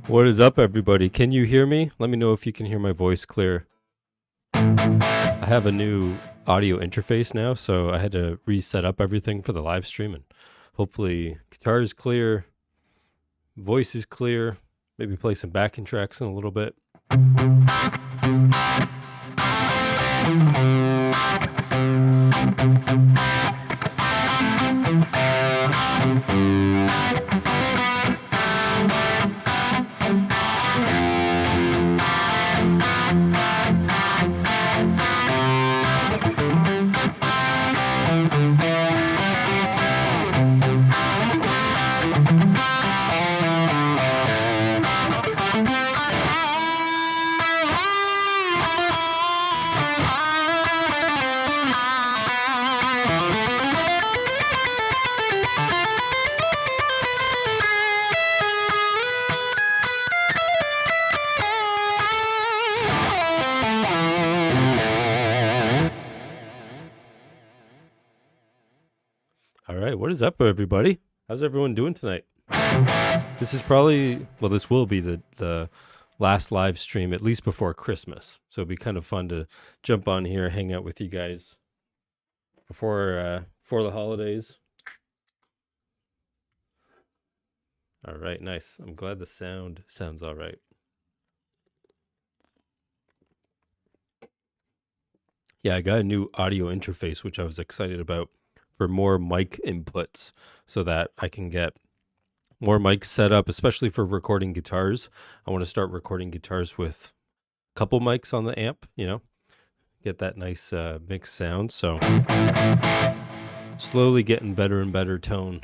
What is up, everybody? Can you hear me? Let me know if you can hear my voice clear. I have a new audio interface now, so I had to reset up everything for the live stream, and hopefully guitar is clear, voice is clear, maybe play some backing tracks in a little bit. What is up, everybody? How's everyone doing tonight? This is probably, well, this will be the last live stream, at least before Christmas. So it'll be kind of fun to jump on here, hang out with you guys before the holidays. All right, nice. I'm glad the sound sounds all right. Yeah, I got a new audio interface, which I was excited about, for more mic inputs so that I can get more mics set up, especially for recording guitars. I want to start recording guitars with a couple mics on the amp, get that nice mixed sound. So slowly getting better and better tone.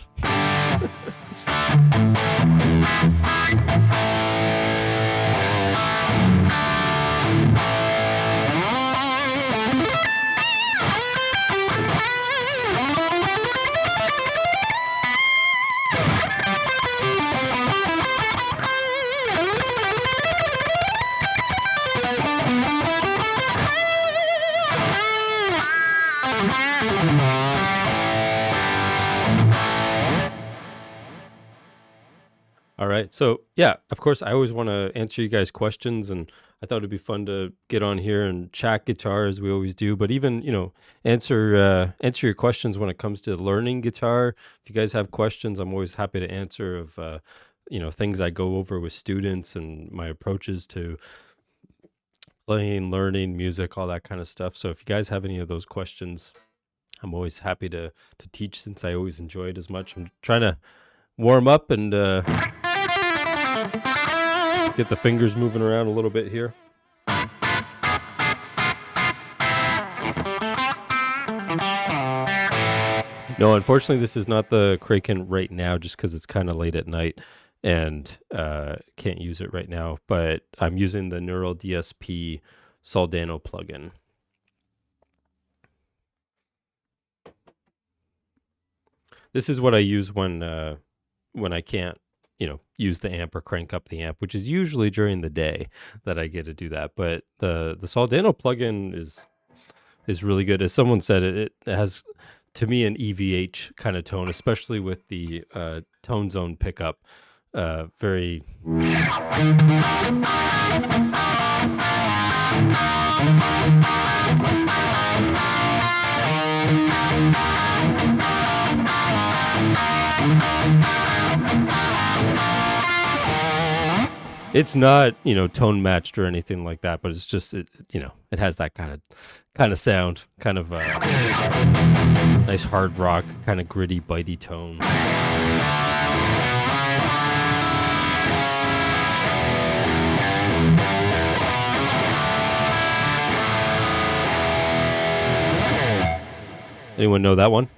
All right. So, yeah, of course, I always want to answer you guys' questions, and I thought it'd be fun to get on here and chat guitar as we always do, but even, answer your questions when it comes to learning guitar. If you guys have questions, I'm always happy to answer of, things I go over with students and my approaches to playing, learning, music, all that kind of stuff. So if you guys have any of those questions, I'm always happy to teach, since I always enjoy it as much. I'm trying to warm up and get the fingers moving around a little bit here. No, unfortunately, this is not the Kraken right now, just because it's kind of late at night and can't use it right now. But I'm using the Neural DSP Soldano plugin. This is what I use when I can't, use the amp or crank up the amp, which is usually during the day that I get to do that. But the Soldano plugin is really good. As someone said, it has, to me, an EVH kind of tone, especially with the tone zone pickup. Very... It's not, tone matched or anything like that, but it's just, it has that kind of sound, kind of nice hard rock, kind of gritty, bitey tone. Anyone know that one?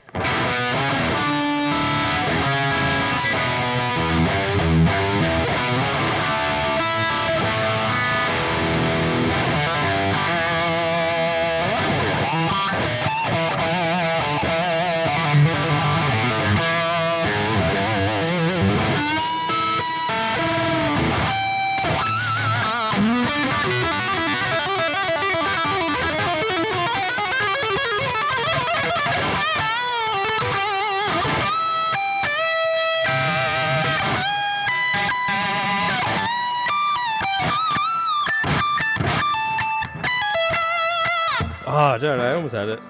Oh, darn, I almost had it.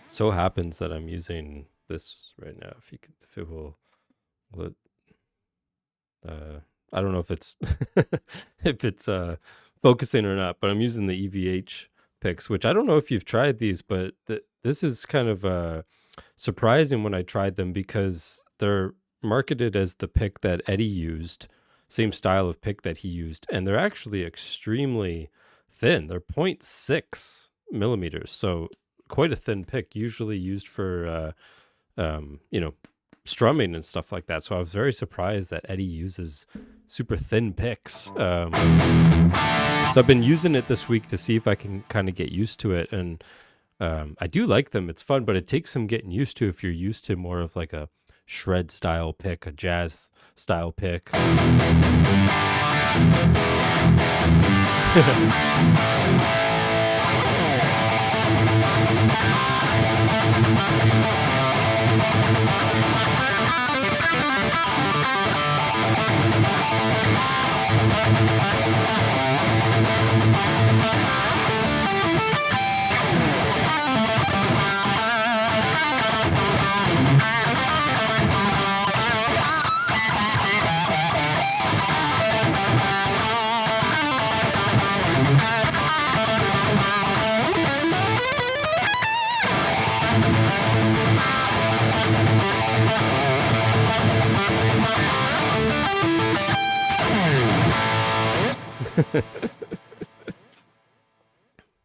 So happens that I'm using this right now. If it will, I don't know if it's if it's focusing or not, but I'm using the EVH Picks, which I don't know if you've tried these, but this is kind of surprising when I tried them because they're marketed as the pick that Eddie used, same style of pick that he used, and they're actually extremely thin. They're 0.6 millimeters, so quite a thin pick, usually used for strumming and stuff like that. So I was very surprised that Eddie uses super thin picks. So I've been using it this week to see if I can kind of get used to it, and I do like them. It's fun, but it takes some getting used to if you're used to more of like a shred style pick, a jazz style pick.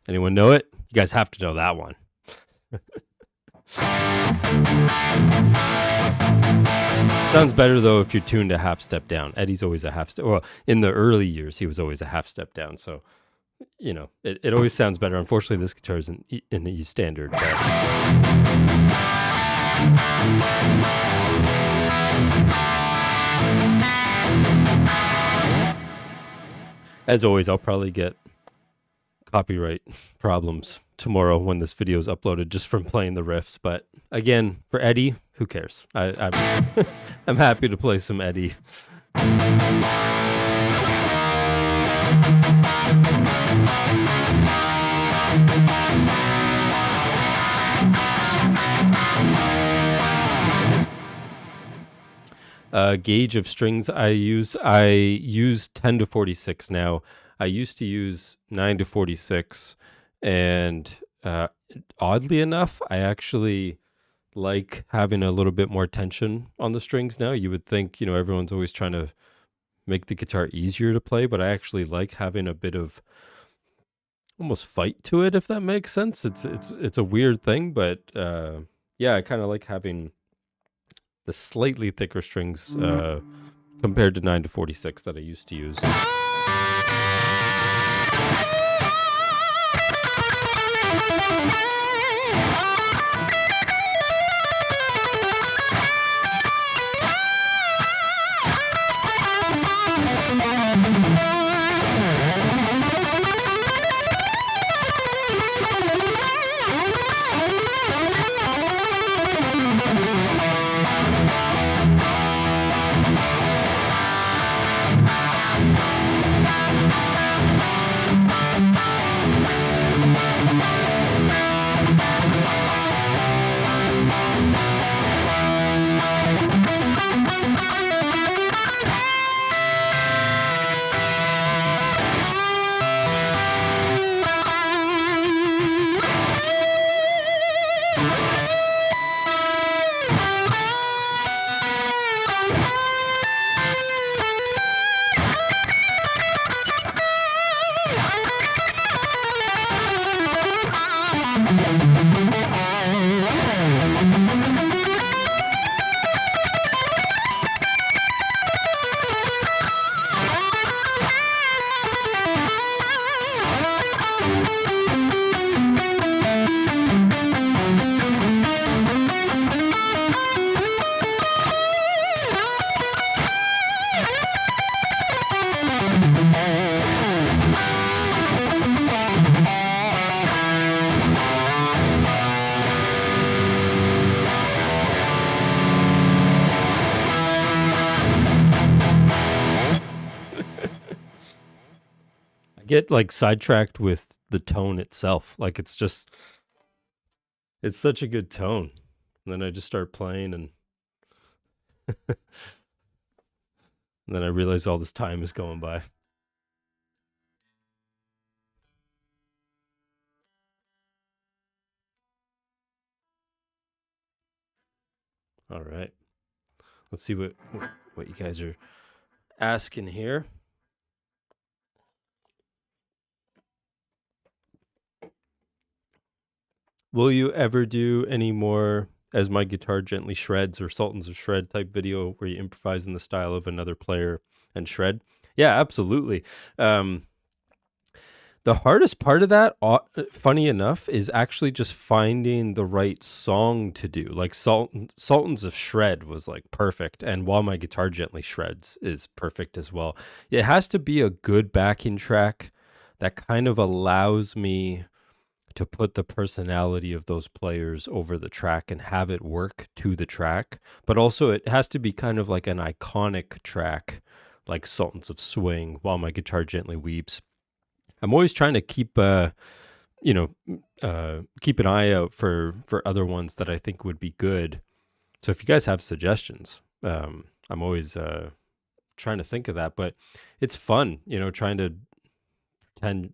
Anyone know it? You guys have to know that one. Sounds better though if you're tuned a half step down. Eddie's always a half step. Well, in the early years, he was always a half step down. So, it always sounds better. Unfortunately, this guitar is in the E standard. But... As always, I'll probably get copyright problems tomorrow when this video is uploaded just from playing the riffs. But again, for Eddie, who cares? I'm I'm happy to play some Eddie. Gauge of strings I use 10 to 46 now. I used to use 9 to 46, and oddly enough, I actually like having a little bit more tension on the strings now. You would think, everyone's always trying to make the guitar easier to play, but I actually like having a bit of almost fight to it, if that makes sense. It's a weird thing, but yeah, I kind of like having the slightly thicker strings compared to 9 to 46 that I used to use. get like sidetracked with the tone itself. Like it's such a good tone. And then I just start playing and then I realize all this time is going by. All right. Let's see what you guys are asking here. Will you ever do any more As My Guitar Gently Shreds or Sultans of Shred type video where you improvise in the style of another player and shred? Yeah, absolutely. The hardest part of that, funny enough, is actually just finding the right song to do. Like Sultans of Shred was like perfect, and While My Guitar Gently Shreds is perfect as well. It has to be a good backing track that kind of allows me to put the personality of those players over the track and have it work to the track. But also it has to be kind of like an iconic track, like Sultans of Swing, While My Guitar Gently Weeps. I'm always trying to keep an eye out for other ones that I think would be good. So if you guys have suggestions, I'm always trying to think of that. But it's fun, trying to pretend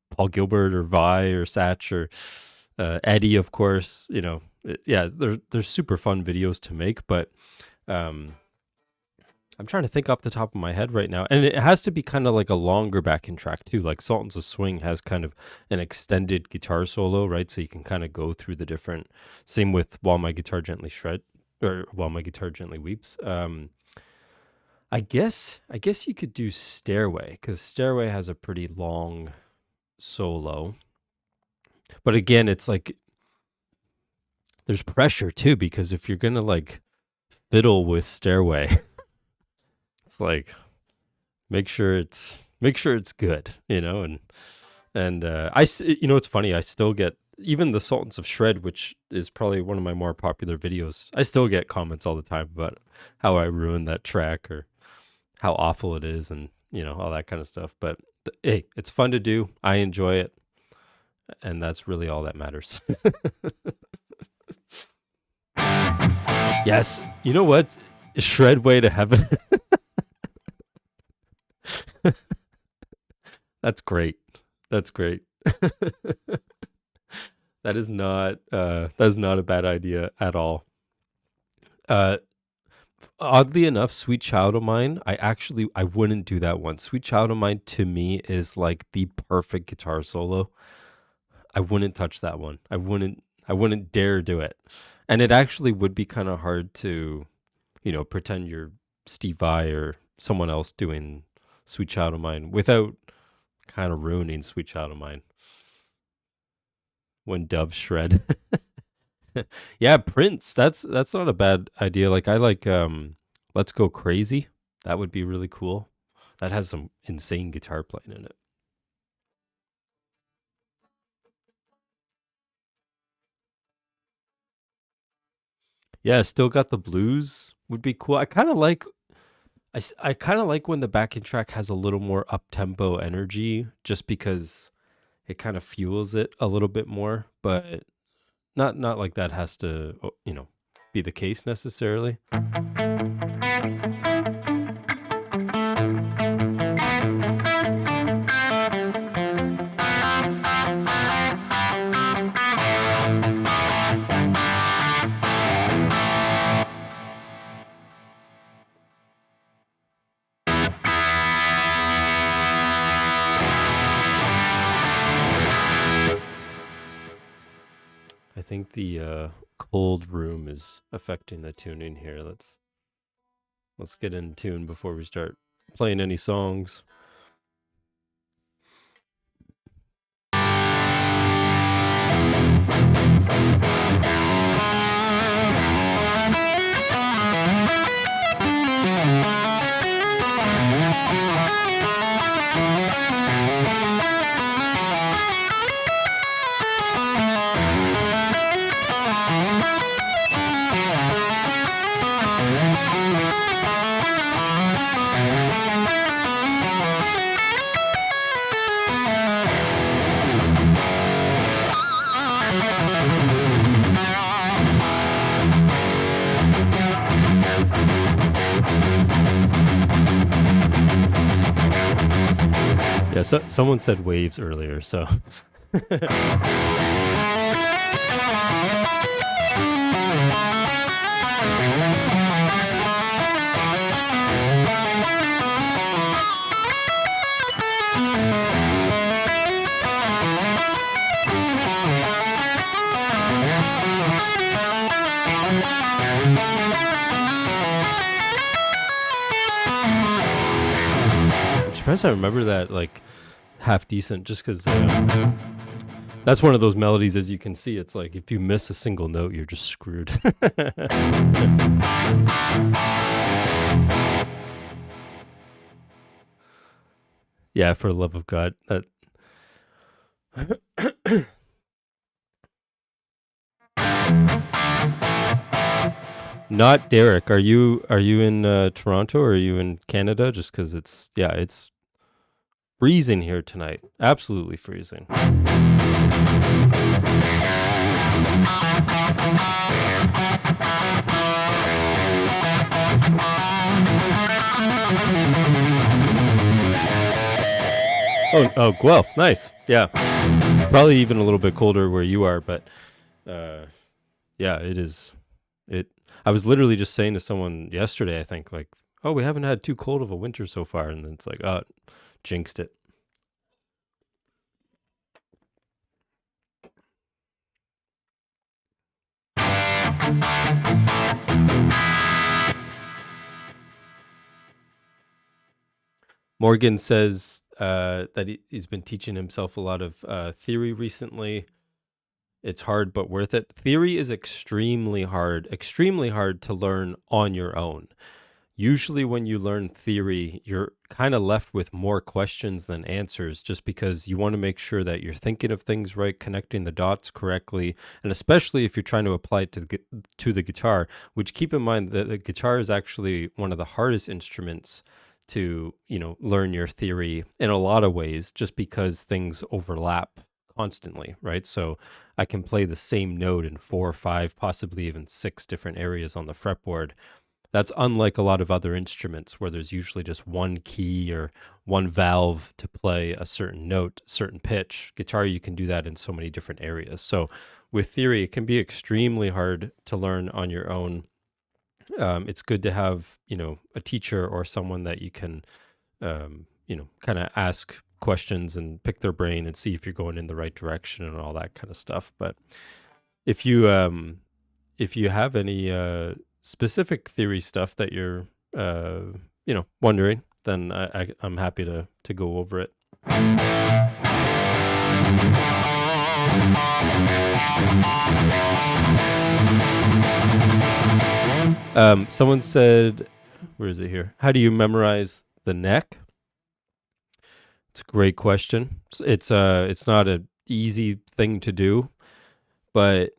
Paul Gilbert or Vi or Satch or Eddie, of course. They're super fun videos to make, but I'm trying to think off the top of my head right now. And it has to be kind of like a longer backing track too. Like Sultans of Swing has kind of an extended guitar solo, right? So you can kind of go through the different, same with While My Guitar Gently Shred or While My Guitar Gently Weeps. I guess you could do Stairway, because Stairway has a pretty long solo. But again, it's like there's pressure too, because if you're going to like fiddle with Stairway, it's like make sure it's good, and it's funny, I still get, even the Sultans of Shred, which is probably one of my more popular videos, I still get comments all the time about how I ruined that track or how awful it is and all that kind of stuff. But hey, it's fun to do. I enjoy it, and that's really all that matters. Yes, you know what? Shred Way to Heaven. That's great. That is not a bad idea at all. Oddly enough, Sweet Child of Mine, I wouldn't do that one. Sweet Child of Mine to me is like the perfect guitar solo. I wouldn't touch that one. I wouldn't dare do it. And it actually would be kind of hard to, pretend you're Steve Vai or someone else doing Sweet Child of Mine without kind of ruining Sweet Child of Mine. When Doves Shred. Yeah, Prince. That's not a bad idea. Like I like Let's Go Crazy. That would be really cool. That has some insane guitar playing in it. Yeah, Still Got the Blues would be cool. I kind of like when the backing track has a little more up-tempo energy, just because it kind of fuels it a little bit more, but not like that has to, be the case necessarily. I think the cold room is affecting the tuning here. Let's get in tune before we start playing any songs. Yeah, so someone said waves earlier, so I'm surprised I remember that like half decent, just because that's one of those melodies. As you can see, it's like if you miss a single note, you're just screwed. Yeah, for the love of God, that. Not Derek. Are you in Toronto or are you in Canada? Just because it's freezing here tonight. Absolutely freezing. Oh, Guelph, nice. Yeah, probably even a little bit colder where you are, but uh, yeah, it is. It. I was literally just saying to someone yesterday, I think, like, oh, we haven't had too cold of a winter so far, and then it's like, oh, jinxed it. Morgan says that he's been teaching himself a lot of theory recently. It's hard but worth it. Theory is extremely hard to learn on your own. Usually, when you learn theory, you're kind of left with more questions than answers just because you want to make sure that you're thinking of things right, connecting the dots correctly, and especially if you're trying to apply it to the guitar, which keep in mind that the guitar is actually one of the hardest instruments to, learn your theory in a lot of ways just because things overlap constantly, right? So I can play the same note in four or five, possibly even six different areas on the fretboard. That's unlike a lot of other instruments where there's usually just one key or one valve to play a certain note, certain pitch. Guitar, you can do that in so many different areas. So with theory, it can be extremely hard to learn on your own. It's good to have, a teacher or someone that you can, kind of ask questions and pick their brain and see if you're going in the right direction and all that kind of stuff. But if you have any specific theory stuff that you're wondering, then I'm happy to go over it. Someone said, where is it here? How do you memorize the neck? It's a great question. It's not an easy thing to do, but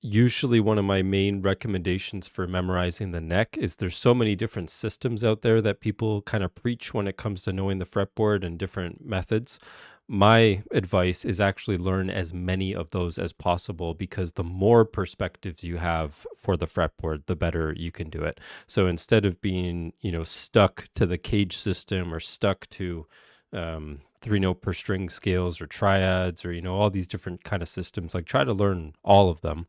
usually one of my main recommendations for memorizing the neck is there's so many different systems out there that people kind of preach when it comes to knowing the fretboard and different methods. My advice is actually learn as many of those as possible because the more perspectives you have for the fretboard, the better you can do it. So instead of being, stuck to the cage system or stuck to three note per string scales or triads or, all these different kind of systems, like try to learn all of them.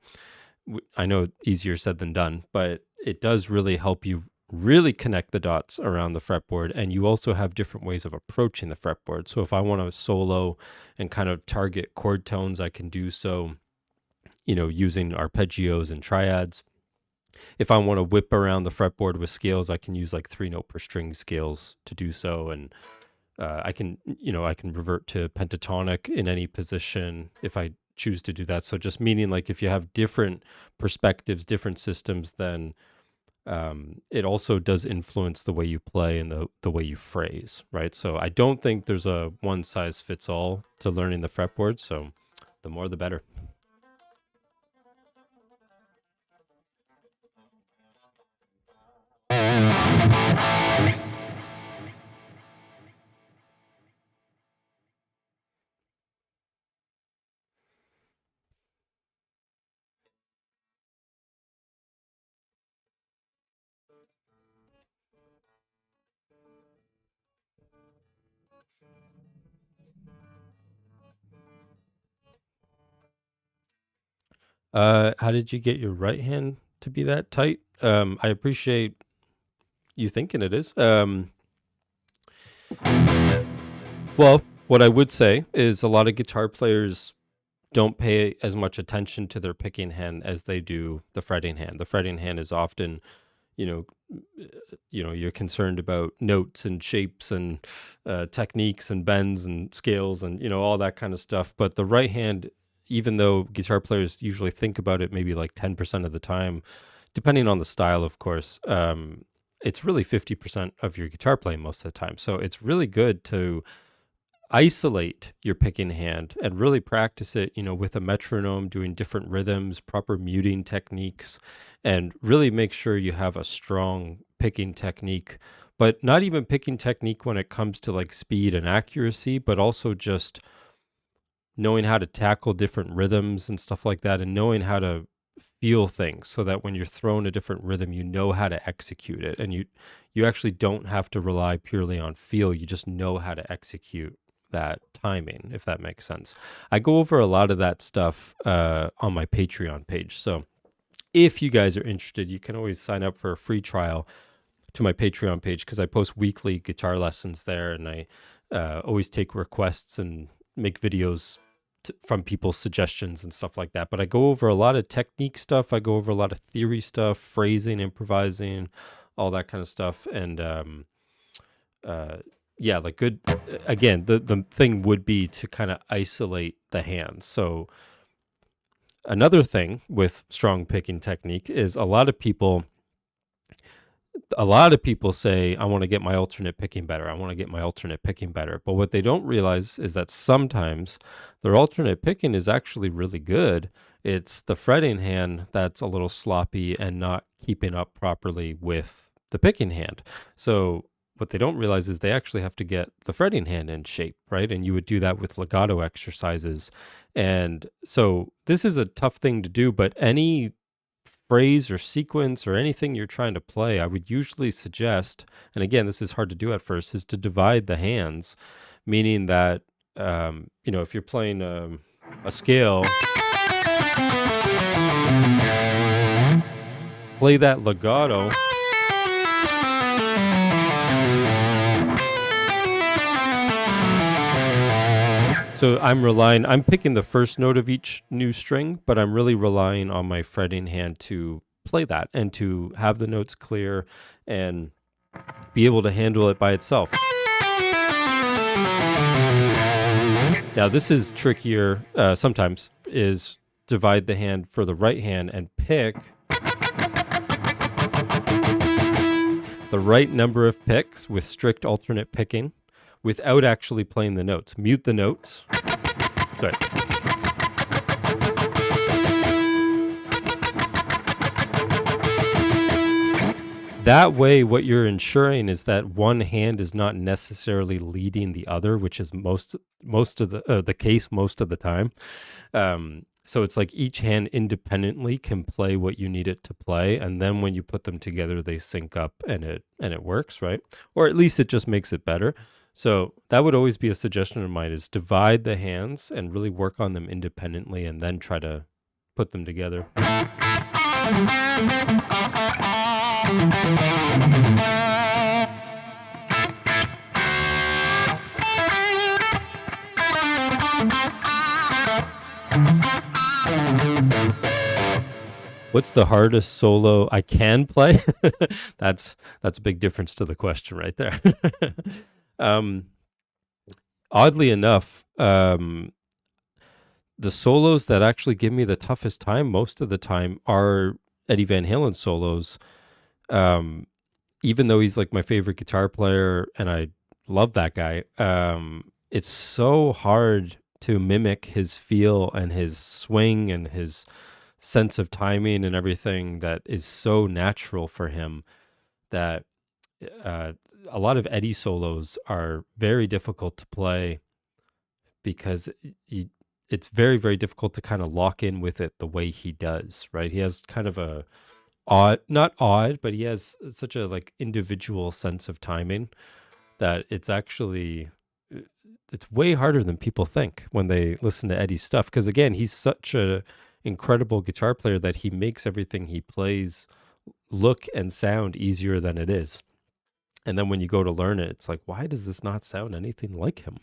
I know easier said than done, but it does really help you really connect the dots around the fretboard. And you also have different ways of approaching the fretboard. So if I want to solo and kind of target chord tones, I can do so, using arpeggios and triads. If I want to whip around the fretboard with scales, I can use like three note per string scales to do so. And I can revert to pentatonic in any position if I choose to do that. So just meaning like if you have different perspectives, different systems, then it also does influence the way you play and the way you phrase, right? So I don't think there's a one size fits all to learning the fretboard. So the more the better. How did you get your right hand to be that tight? I appreciate you thinking it is. Well, what I would say is a lot of guitar players don't pay as much attention to their picking hand as they do the fretting hand. The fretting hand is often, you know, you're concerned about notes and shapes and techniques and bends and scales and all that kind of stuff. But the right hand, even though guitar players usually think about it maybe like 10% of the time, depending on the style, of course, it's really 50% of your guitar playing most of the time. So it's really good to isolate your picking hand and really practice it, with a metronome, doing different rhythms, proper muting techniques, and really make sure you have a strong picking technique, but not even picking technique when it comes to like speed and accuracy, but also just knowing how to tackle different rhythms and stuff like that, and knowing how to feel things so that when you're thrown a different rhythm, you know how to execute it. And you actually don't have to rely purely on feel. You just know how to execute that timing, if that makes sense. I go over a lot of that stuff on my Patreon page. So if you guys are interested, you can always sign up for a free trial to my Patreon page, because I post weekly guitar lessons there, and I always take requests and make videos from people's suggestions and stuff like that. But I go over a lot of technique stuff. I go over a lot of theory stuff, phrasing, improvising, all that kind of stuff. And yeah, like good. Again, the thing would be to kind of isolate the hands. So another thing with strong picking technique is a lot of people say, I want to get my alternate picking better. I want to get my alternate picking better. But what they don't realize is that sometimes their alternate picking is actually really good. It's the fretting hand that's a little sloppy and not keeping up properly with the picking hand. So what they don't realize is they actually have to get the fretting hand in shape, right? And you would do that with legato exercises. And so this is a tough thing to do, but any phrase or sequence or anything you're trying to play, I would usually suggest, and again, this is hard to do at first, is to divide the hands, meaning that, if you're playing a scale, play that legato. So I'm picking the first note of each new string, but I'm really relying on my fretting hand to play that and to have the notes clear and be able to handle it by itself. Now, this is trickier sometimes, is divide the hand for the right hand and pick the right number of picks with strict alternate picking, without actually playing the notes. Mute the notes. Sorry. That way, what you're ensuring is that one hand is not necessarily leading the other, which is most of the case most of the time. So it's like each hand independently can play what you need it to play, and then when you put them together, they sync up and it works, right? Or at least it just makes it better. So that would always be a suggestion of mine, is divide the hands and really work on them independently and then try to put them together. What's the hardest solo I can play? That's a big difference to the question right there. Oddly enough, the solos that actually give me the toughest time most of the time are Eddie Van Halen solos. Even though he's like my favorite guitar player and I love that guy, it's so hard to mimic his feel and his swing and his sense of timing and everything that is so natural for him, that a lot of Eddie solos are very difficult to play because it's very, very difficult to kind of lock in with it the way he does, right? He has kind of a not odd, but he has such a like individual sense of timing that it's actually, it's way harder than people think when they listen to Eddie's stuff. Because again, he's such a incredible guitar player that he makes everything he plays look and sound easier than it is. And then when you go to learn it, it's like, why does this not sound anything like him?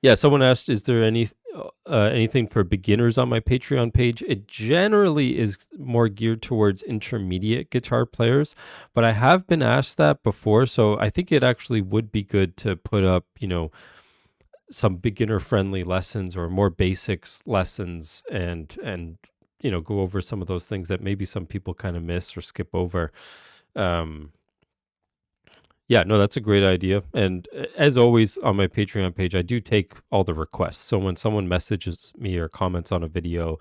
Yeah, someone asked, is there anything for beginners on my Patreon page? It generally is more geared towards intermediate guitar players, but I have been asked that before, so I think it actually would be good to put up, some beginner-friendly lessons or more basics lessons and go over some of those things that maybe some people kind of miss or skip over. Yeah, no, that's a great idea. And as always on my Patreon page, I do take all the requests. So when someone messages me or comments on a video,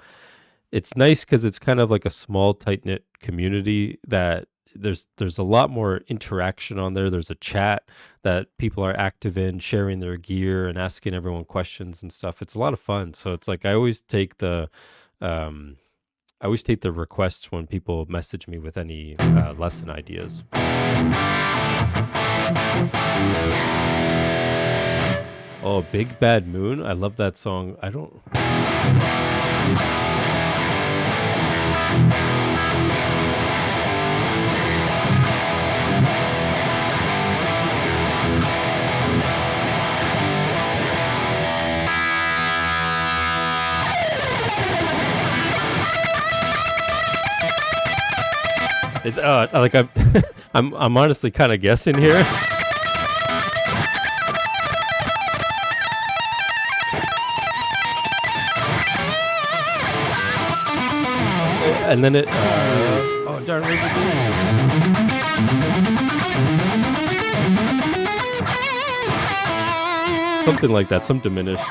it's nice because it's kind of like a small, tight-knit community that there's a lot more interaction on there. There's a chat that people are active in, sharing their gear and asking everyone questions and stuff. It's a lot of fun. So it's like I always take the requests when people message me with any lesson ideas. Oh, Big Bad Moon. I love that song. I don't... It's like I'm honestly kind of guessing here. And then it oh darn, where's it going? Something like that, some diminished.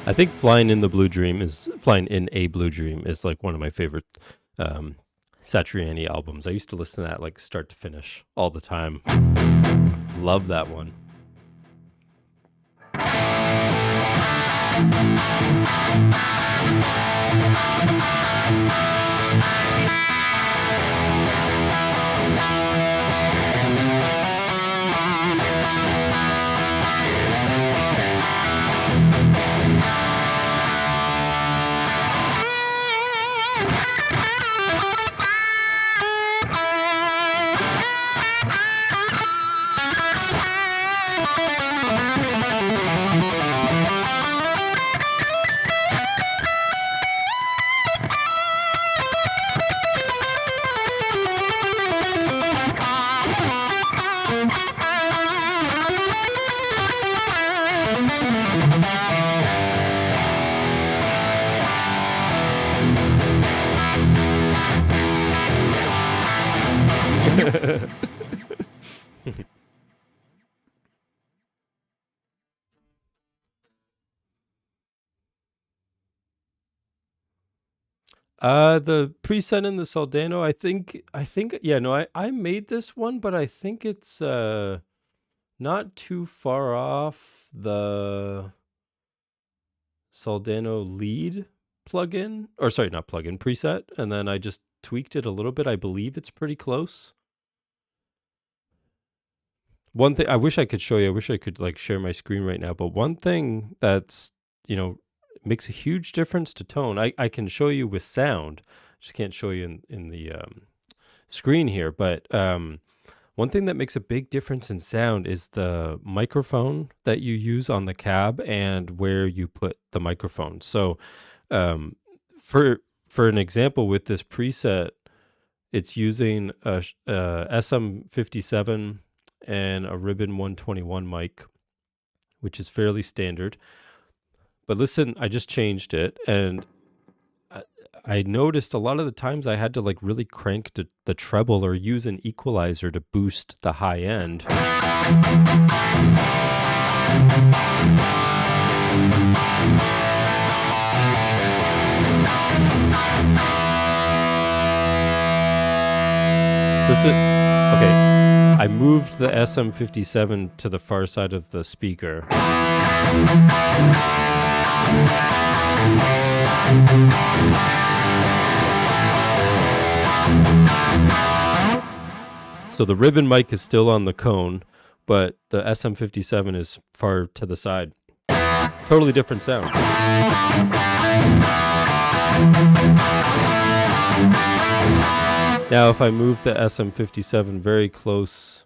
I think Flying in a Blue Dream is like one of my favorite Satriani albums. I used to listen to that like start to finish all the time. Love that one. The preset in the Soldano, I think, yeah, no, I made this one, but I think it's not too far off the Soldano lead plugin, or sorry, not plugin, preset, and then I just tweaked it a little bit. I believe it's pretty close. One thing I wish I could show you, I wish I could like share my screen right now, but one thing that's, makes a huge difference to tone. I can show you with sound, just can't show you in the screen here, but one thing that makes a big difference in sound is the microphone that you use on the cab and where you put the microphone. So for an example with this preset, it's using a SM57 and a Ribbon 121 mic, which is fairly standard. But listen, I just changed it, and I noticed a lot of the times I had to like really crank the treble or use an equalizer to boost the high end. This is okay. I moved the SM57 to the far side of the speaker. So the ribbon mic is still on the cone, but the SM57 is far to the side. Totally different sound. Now, if I move the SM57 very close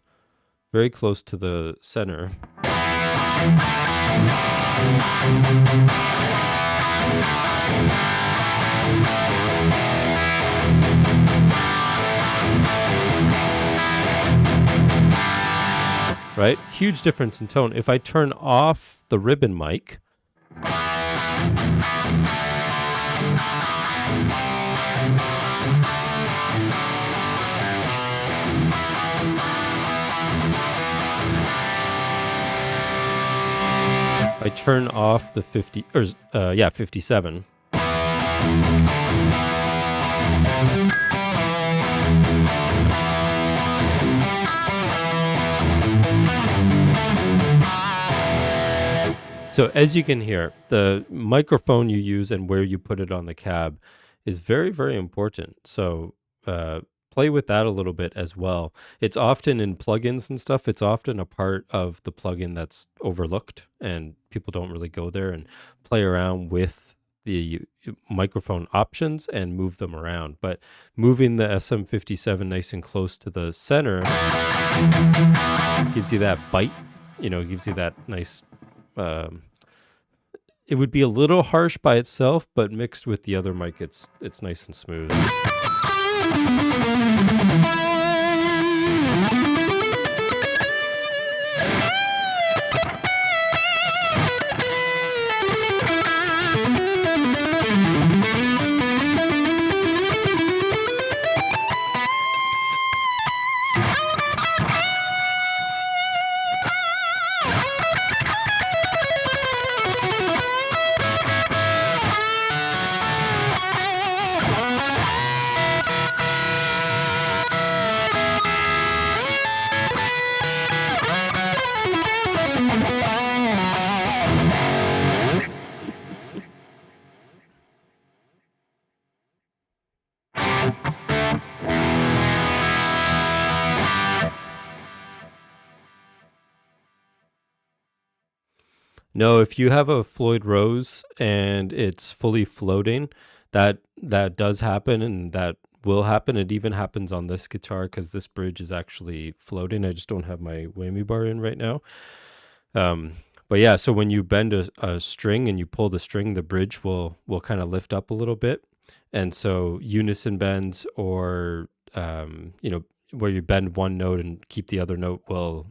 to the center, right? Huge difference in tone. If I turn off the ribbon mic, I turn off the 57. So as you can hear, the microphone you use and where you put it on the cab is very, very important. So play with that a little bit as well. It's often in plugins and stuff. It's often a part of the plugin that's overlooked, and people don't really go there and play around with the microphone options and move them around. But moving the SM57 nice and close to the center gives you that bite, gives you that nice, it would be a little harsh by itself, but mixed with the other mic, it's nice and smooth. No, if you have a Floyd Rose and it's fully floating, that does happen, and that will happen. It even happens on this guitar because this bridge is actually floating. I just don't have my whammy bar in right now. But yeah, so when you bend a string and you pull the string, the bridge will kind of lift up a little bit. And so unison bends or, where you bend one note and keep the other note will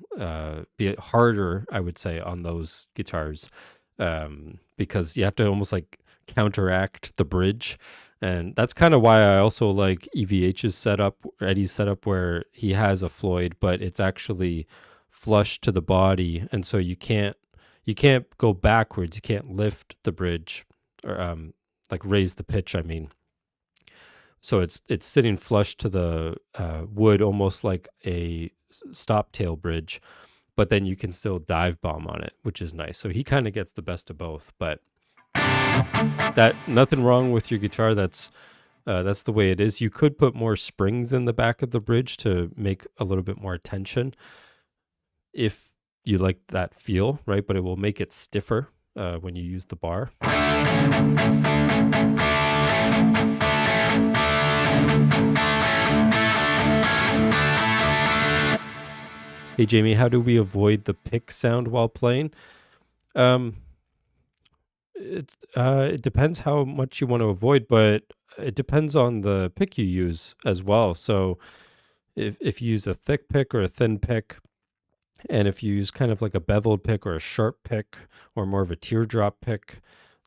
be harder, I would say, on those guitars, because you have to almost like counteract the bridge. And that's kind of why I also like EVH's setup, Eddie's setup, where he has a Floyd, but it's actually flush to the body. And so you can't go backwards. You can't lift the bridge or like raise the pitch, I mean. So it's sitting flush to the wood, almost like a stop tail bridge, but then you can still dive bomb on it, which is nice. So he kind of gets the best of both, but that nothing wrong with your guitar. That's the way it is. You could put more springs in the back of the bridge to make a little bit more tension if you like that feel, right? But it will make it stiffer when you use the bar. Hey Jamie, how do we avoid the pick sound while playing? It depends how much you want to avoid, but it depends on the pick you use as well. So if you use a thick pick or a thin pick, and if you use kind of like a beveled pick or a sharp pick or more of a teardrop pick,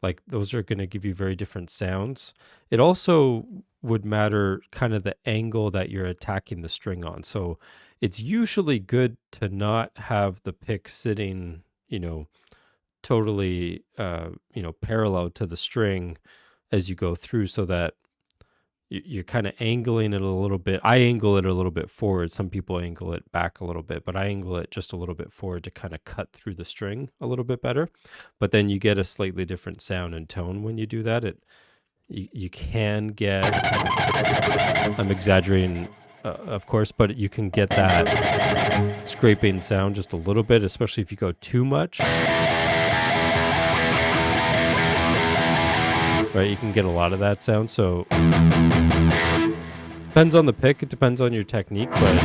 like those are going to give you very different sounds. It also would matter kind of the angle that you're attacking the string on. So it's usually good to not have the pick sitting, totally, parallel to the string as you go through, so that you're kind of angling it a little bit. I angle it a little bit forward. Some people angle it back a little bit, but I angle it just a little bit forward to kind of cut through the string a little bit better. But then you get a slightly different sound and tone when you do that. You can get, I'm exaggerating, of course, but you can get that scraping sound just a little bit, especially if you go too much. Right, you can get a lot of that sound. So depends on the pick. It depends on your technique, but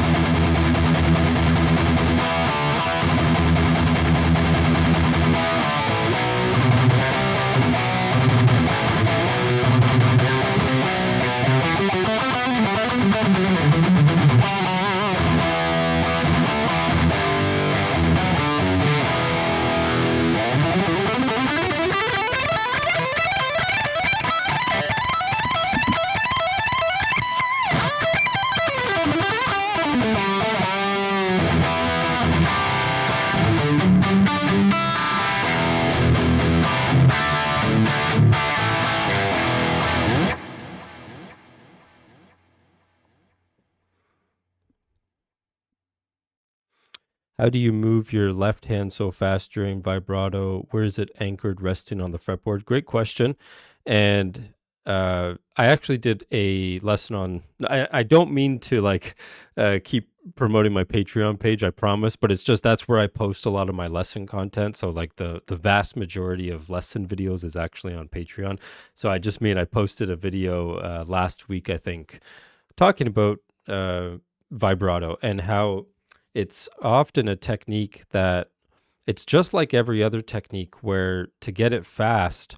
how do you move your left hand so fast during vibrato? Where is it anchored resting on the fretboard? Great question. And I actually did a lesson on, I don't mean to like keep promoting my Patreon page, I promise, but it's just that's where I post a lot of my lesson content. So like the vast majority of lesson videos is actually on Patreon. So I just mean I posted a video last week, I think, talking about vibrato and how it's often a technique that it's just like every other technique where to get it fast,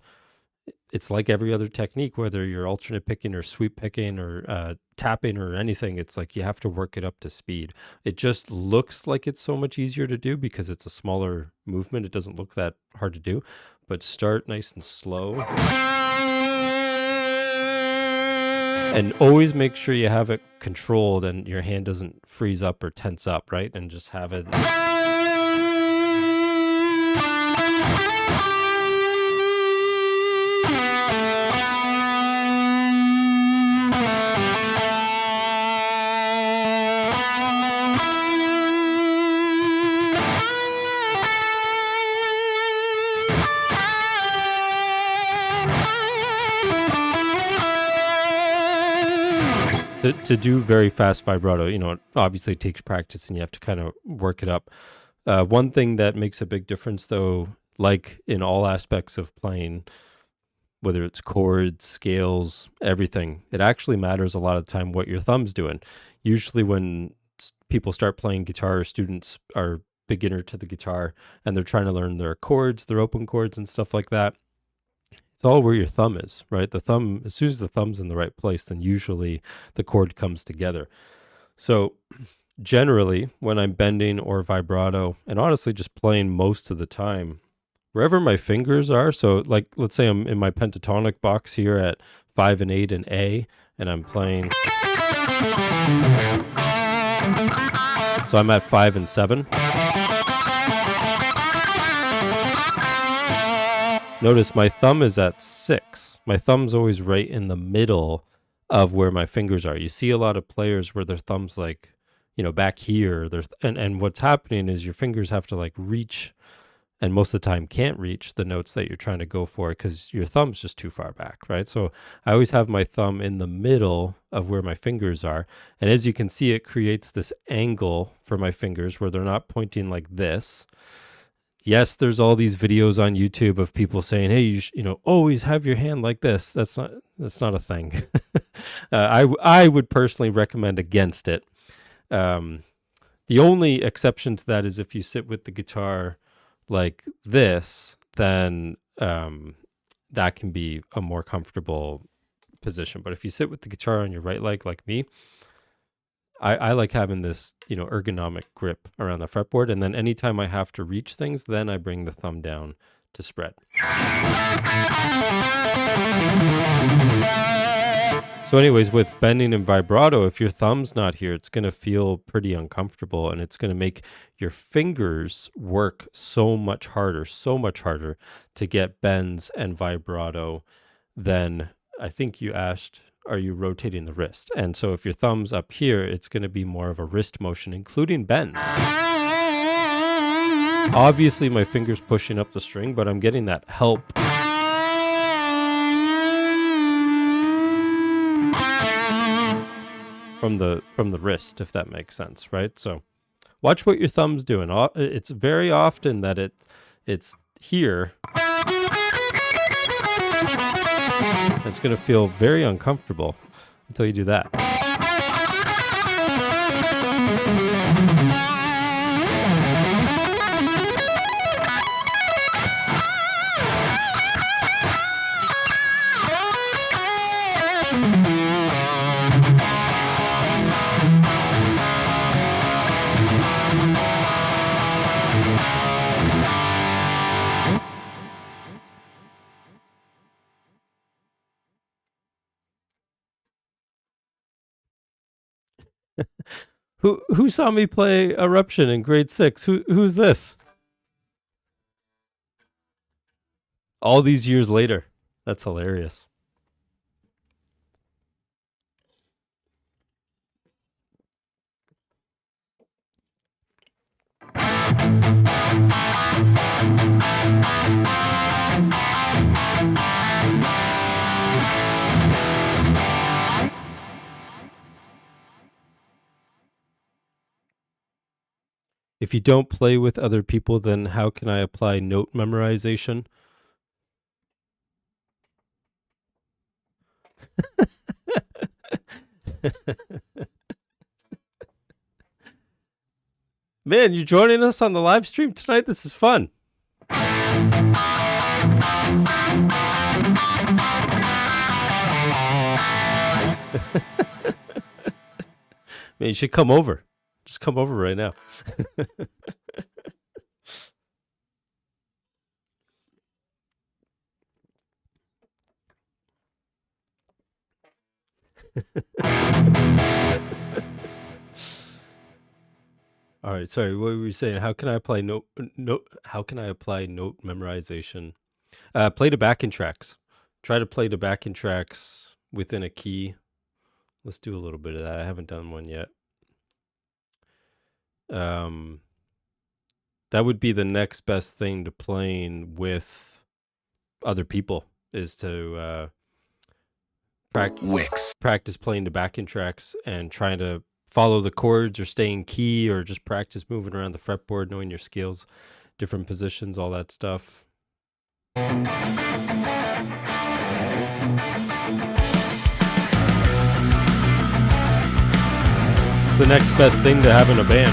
it's like every other technique, whether you're alternate picking or sweep picking or tapping or anything, it's like you have to work it up to speed. It just looks like it's so much easier to do because it's a smaller movement. It doesn't look that hard to do, but start nice and slow. And always make sure you have it controlled and your hand doesn't freeze up or tense up, right? And just have it. To do very fast vibrato, it obviously takes practice and you have to kind of work it up. One thing that makes a big difference, though, like in all aspects of playing, whether it's chords, scales, everything, it actually matters a lot of the time what your thumb's doing. Usually when people start playing guitar, or students are beginner to the guitar and they're trying to learn their chords, their open chords and stuff like that, it's all where your thumb is, right? The thumb, as soon as the thumb's in the right place, then usually the chord comes together. So generally, when I'm bending or vibrato, and honestly just playing most of the time, wherever my fingers are, so like let's say I'm in my pentatonic box here at 5 and 8 and A, and I'm playing. So I'm at 5 and 7. Notice my thumb is at 6. My thumb's always right in the middle of where my fingers are. You see a lot of players where their thumb's like, back here. And what's happening is your fingers have to like reach, and most of the time can't reach the notes that you're trying to go for because your thumb's just too far back, right? So I always have my thumb in the middle of where my fingers are. And as you can see, it creates this angle for my fingers where they're not pointing like this. Yes, there's all these videos on YouTube of people saying, "Hey, you always have your hand like this." That's not a thing. I would personally recommend against it. The only exception to that is if you sit with the guitar like this, then that can be a more comfortable position. But if you sit with the guitar on your right leg like me, I like having this, ergonomic grip around the fretboard. And then anytime I have to reach things, then I bring the thumb down to spread. So anyways, with bending and vibrato, if your thumb's not here, it's going to feel pretty uncomfortable and it's going to make your fingers work so much harder to get bends and vibrato than I think you asked are you rotating the wrist? And so if your thumb's up here, it's going to be more of a wrist motion, including bends. Obviously, my finger's pushing up the string, but I'm getting that help. From the wrist, if that makes sense, right? So watch what your thumb's doing. It's very often that it's here. It's going to feel very uncomfortable until you do that. Who saw me play Eruption in grade 6? Who's this? All these years later. That's hilarious. If you don't play with other people, then how can I apply note memorization? Man, you joining us on the live stream tonight? This is fun. Man, you should come over. Just come over right now. All right, sorry, what were we saying? How can I apply note memorization? Play to backing tracks. Try to play to backing tracks within a key. Let's do a little bit of that. I haven't done one yet. That would be the next best thing to playing with other people, is to practice playing to backing tracks and trying to follow the chords or stay in key, or just practice moving around the fretboard, knowing your scales, different positions, all that stuff. It's the next best thing to having a band.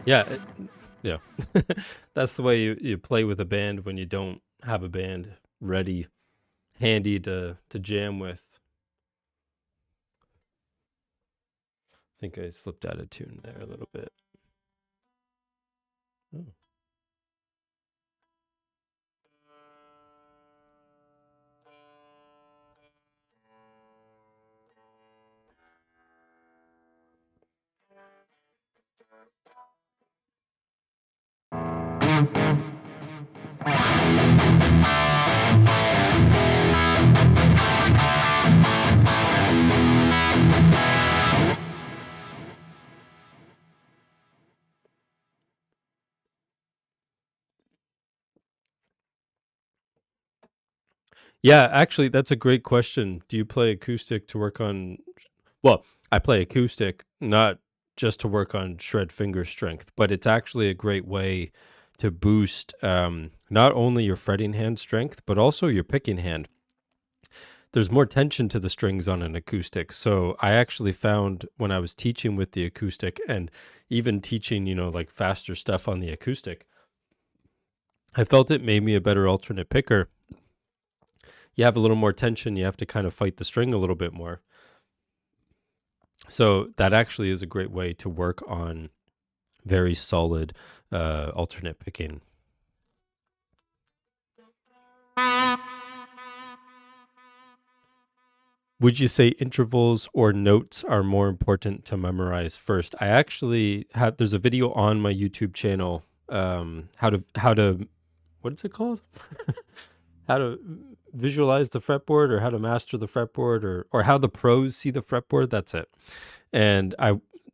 Yeah, yeah. That's the way you play with a band when you don't have a band ready, handy to jam with. I think I slipped out of tune there a little bit. Oh. Yeah, actually, that's a great question. Do you play acoustic to work on? Well, I play acoustic not just to work on shred finger strength, but it's actually a great way to boost not only your fretting hand strength, but also your picking hand. There's more tension to the strings on an acoustic. So I actually found when I was teaching with the acoustic and even teaching, like faster stuff on the acoustic, I felt it made me a better alternate picker. You have a little more tension. You have to kind of fight the string a little bit more. So that actually is a great way to work on very solid alternate picking. Would you say intervals or notes are more important to memorize first? I actually have, there's a video on my YouTube channel, how to, what is it called? How to visualize the fretboard, or how to master the fretboard, or how the pros see the fretboard. That's it. And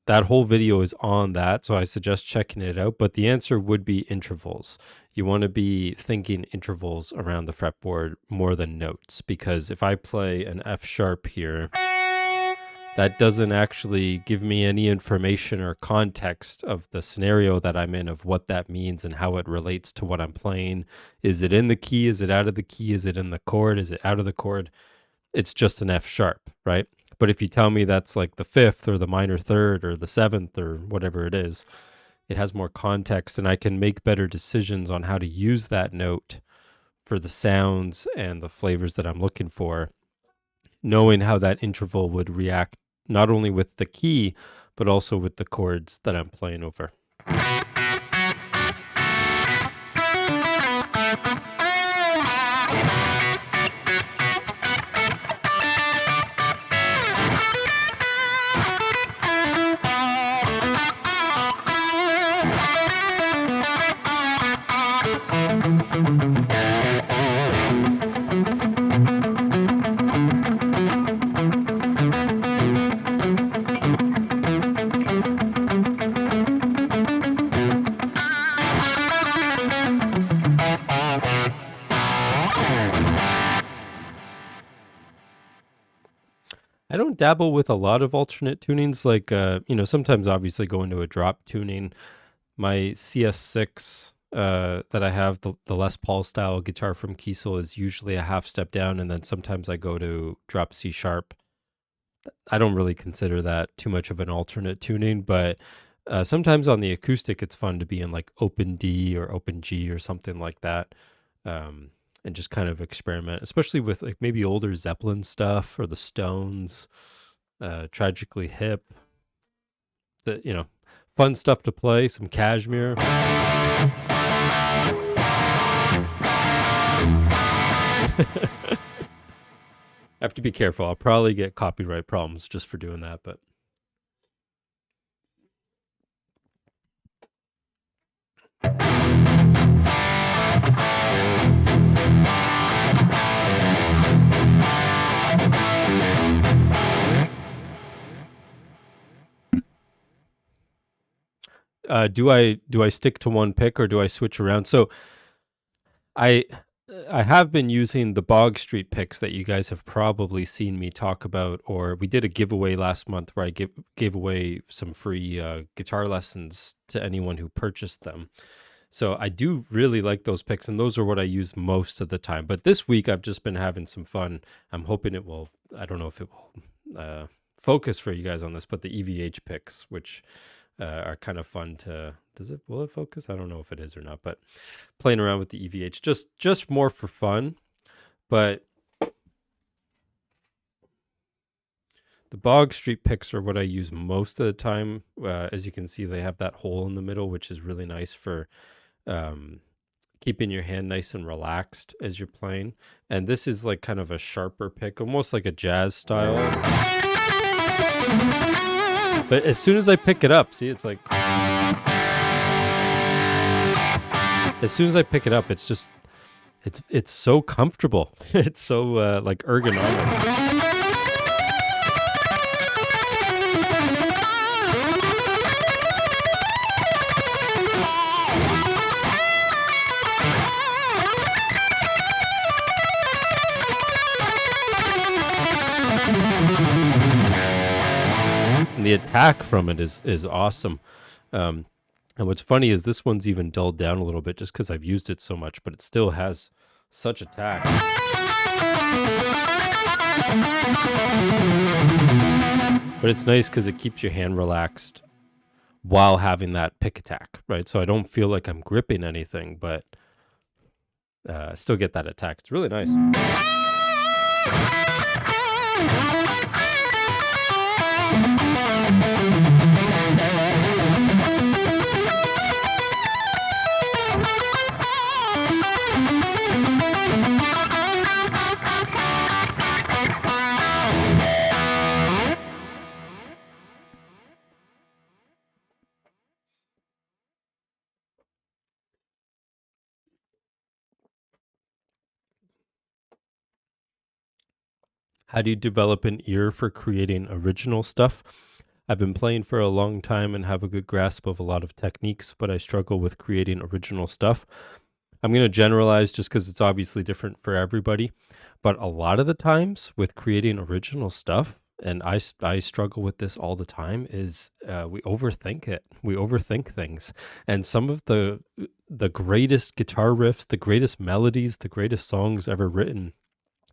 that whole video is on that, so I suggest checking it out. But the answer would be intervals. You want to be thinking intervals around the fretboard more than notes, because if I play an F sharp here, that doesn't actually give me any information or context of the scenario that I'm in, of what that means and how it relates to what I'm playing. Is it in the key? Is it out of the key? Is it in the chord? Is it out of the chord? It's just an F sharp, right? But if you tell me that's like the fifth or the minor third or the seventh or whatever it is, it has more context, and I can make better decisions on how to use that note for the sounds and the flavors that I'm looking for, knowing how that interval would react not only with the key, but also with the chords that I'm playing over. I don't dabble with a lot of alternate tunings, like, sometimes obviously go into a drop tuning. My CS6 that I have, the Les Paul style guitar from Kiesel, is usually a half step down, and then sometimes I go to drop C sharp. I don't really consider that too much of an alternate tuning, but sometimes on the acoustic, it's fun to be in like open D or open G or something like that. And just kind of experiment, especially with like maybe older Zeppelin stuff or the Stones, Tragically Hip. Fun stuff to play. Some Cashmere. I have to be careful. I'll probably get copyright problems just for doing that, but. Do I stick to one pick, or do I switch around? So I have been using the Bog Street picks that you guys have probably seen me talk about, or we did a giveaway last month where I gave away some free guitar lessons to anyone who purchased them. So I do really like those picks, and those are what I use most of the time. But this week I've just been having some fun. I'm hoping it will, I don't know if it will focus for you guys on this, but the EVH picks, which are kind of fun to. Will it focus? I don't know if it is or not, but playing around with the EVH just more for fun. But the Bog Street picks are what I use most of the time. As you can see, they have that hole in the middle, which is really nice for keeping your hand nice and relaxed as you're playing. And this is like kind of a sharper pick, almost like a jazz style. But as soon as I pick it up, see, it's like, as soon as I pick it up, it's just, it's so comfortable. It's so like ergonomic. And the attack from it is awesome. And what's funny is this one's even dulled down a little bit just because I've used it so much, but it still has such attack. But it's nice because it keeps your hand relaxed while having that pick attack, right? So I don't feel like I'm gripping anything, but still get that attack. It's really nice. How do you develop an ear for creating original stuff? I've been playing for a long time and have a good grasp of a lot of techniques, but I struggle with creating original stuff. I'm going to generalize just because it's obviously different for everybody, but a lot of the times with creating original stuff, and I struggle with this all the time, is we overthink it. We overthink things. And some of the greatest guitar riffs, the greatest melodies, the greatest songs ever written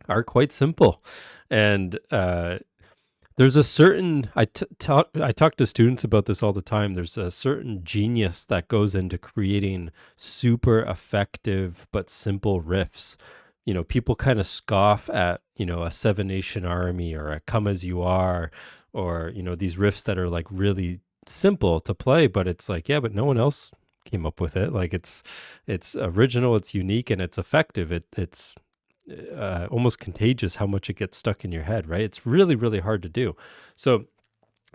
are quite simple. And there's a certain, I talk to students about this all the time. There's a certain genius that goes into creating super effective but simple riffs. You know, people kind of scoff at, you know, a Seven Nation Army or a Come As You Are, or, you know, these riffs that are like really simple to play, but it's like, yeah, but no one else came up with it. Like it's original, it's unique, and it's effective. It's almost contagious how much it gets stuck in your head, right? It's really, really hard to do. So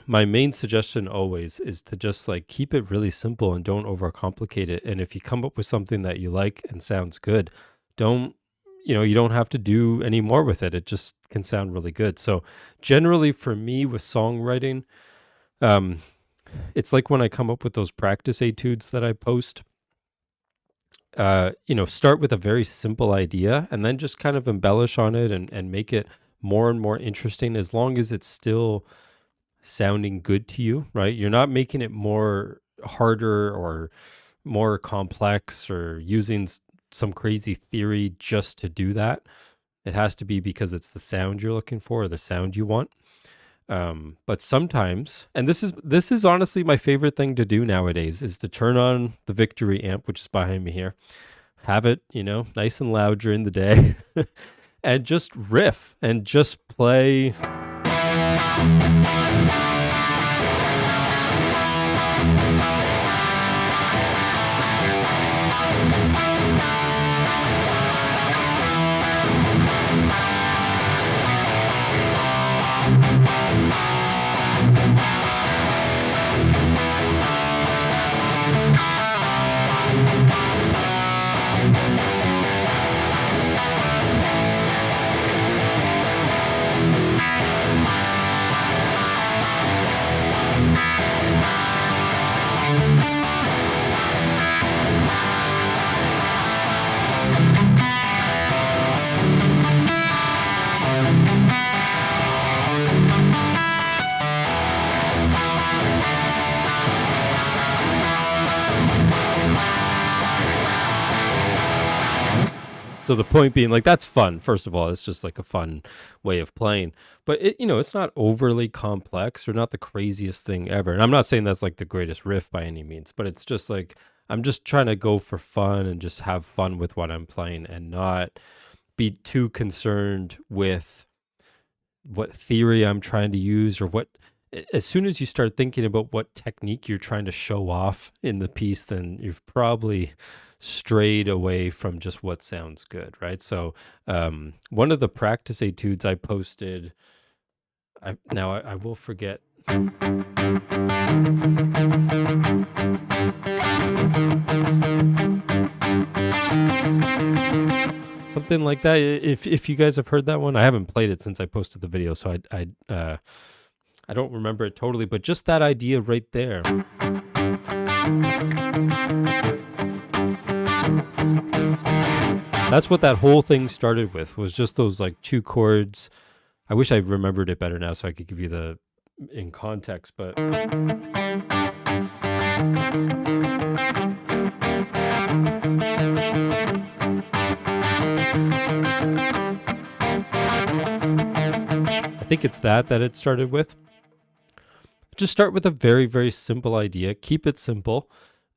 my main suggestion always is to just like keep it really simple and don't overcomplicate it. And if you come up with something that you like and sounds good, you don't have to do any more with it. It just can sound really good. So generally for me with songwriting, it's like when I come up with those practice etudes that I post, start with a very simple idea and then just kind of embellish on it and make it more and more interesting, as long as it's still sounding good to you, right? You're not making it more harder or more complex or using some crazy theory just to do that. It has to be because it's the sound you're looking for or the sound you want. But sometimes, and this is honestly my favorite thing to do nowadays, is to turn on the Victory amp, which is behind me here, have it, nice and loud during the day, and just riff and just play. So the point being, like, that's fun. First of all, it's just like a fun way of playing. But it's not overly complex or not the craziest thing ever. And I'm not saying that's like the greatest riff by any means, but it's just like I'm just trying to go for fun and just have fun with what I'm playing and not be too concerned with what theory I'm trying to use or what. As soon as you start thinking about what technique you're trying to show off in the piece, then you've probably strayed away from just what sounds good, right? So one of the practice etudes I posted, I will forget. Something like that. If you guys have heard that one, I haven't played it since I posted the video, so I don't remember it totally, but just that idea right there. That's what that whole thing started with, was just those like two chords. I wish I remembered it better now so I could give you the in context, but I think it's that it started with. Just start with a very, very simple idea. Keep it simple.